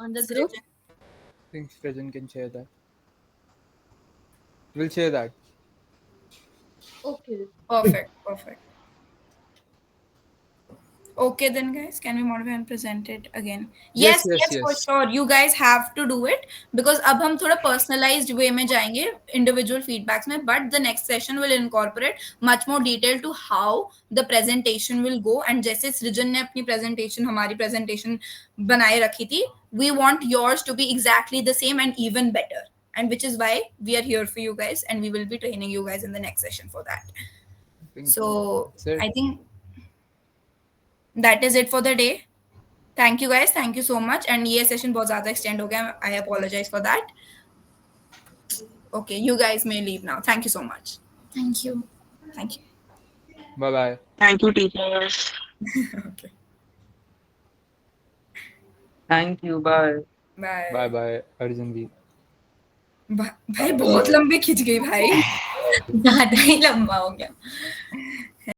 [SPEAKER 10] on the group?
[SPEAKER 4] I think Srijan can share that. We'll share that.
[SPEAKER 10] Okay.
[SPEAKER 1] Perfect. Okay then guys, can we modify and present it again? Yes, for sure. You guys have to do it because अब हम थोड़ा personalized way में जाएंगे individual feedbacks में, but the next session will incorporate much more detail to how the presentation will go. And जैसे सृजन ने अपनी presentation, हमारी presentation बनाए रखी थी, we want yours to be exactly the same and even better, and which is why we are here for you guys, and we will be training you guys in the next session for that. So I think that is it for the day. Thank you guys, thank you so much. And ये session बहुत ज़्यादा extend हो गया, I apologize for that. Okay, you guys may leave now. Thank you so much.
[SPEAKER 5] Thank you.
[SPEAKER 1] Thank you.
[SPEAKER 4] Bye bye.
[SPEAKER 2] Thank you, teachers.
[SPEAKER 1] Okay.
[SPEAKER 8] Thank you. Bye.
[SPEAKER 1] Bye.
[SPEAKER 4] Bye bye, Arjanveer.
[SPEAKER 1] भाई बहुत लंबी खिंच गई भाई.
[SPEAKER 5] ज़्यादा ही लंबा हो गया.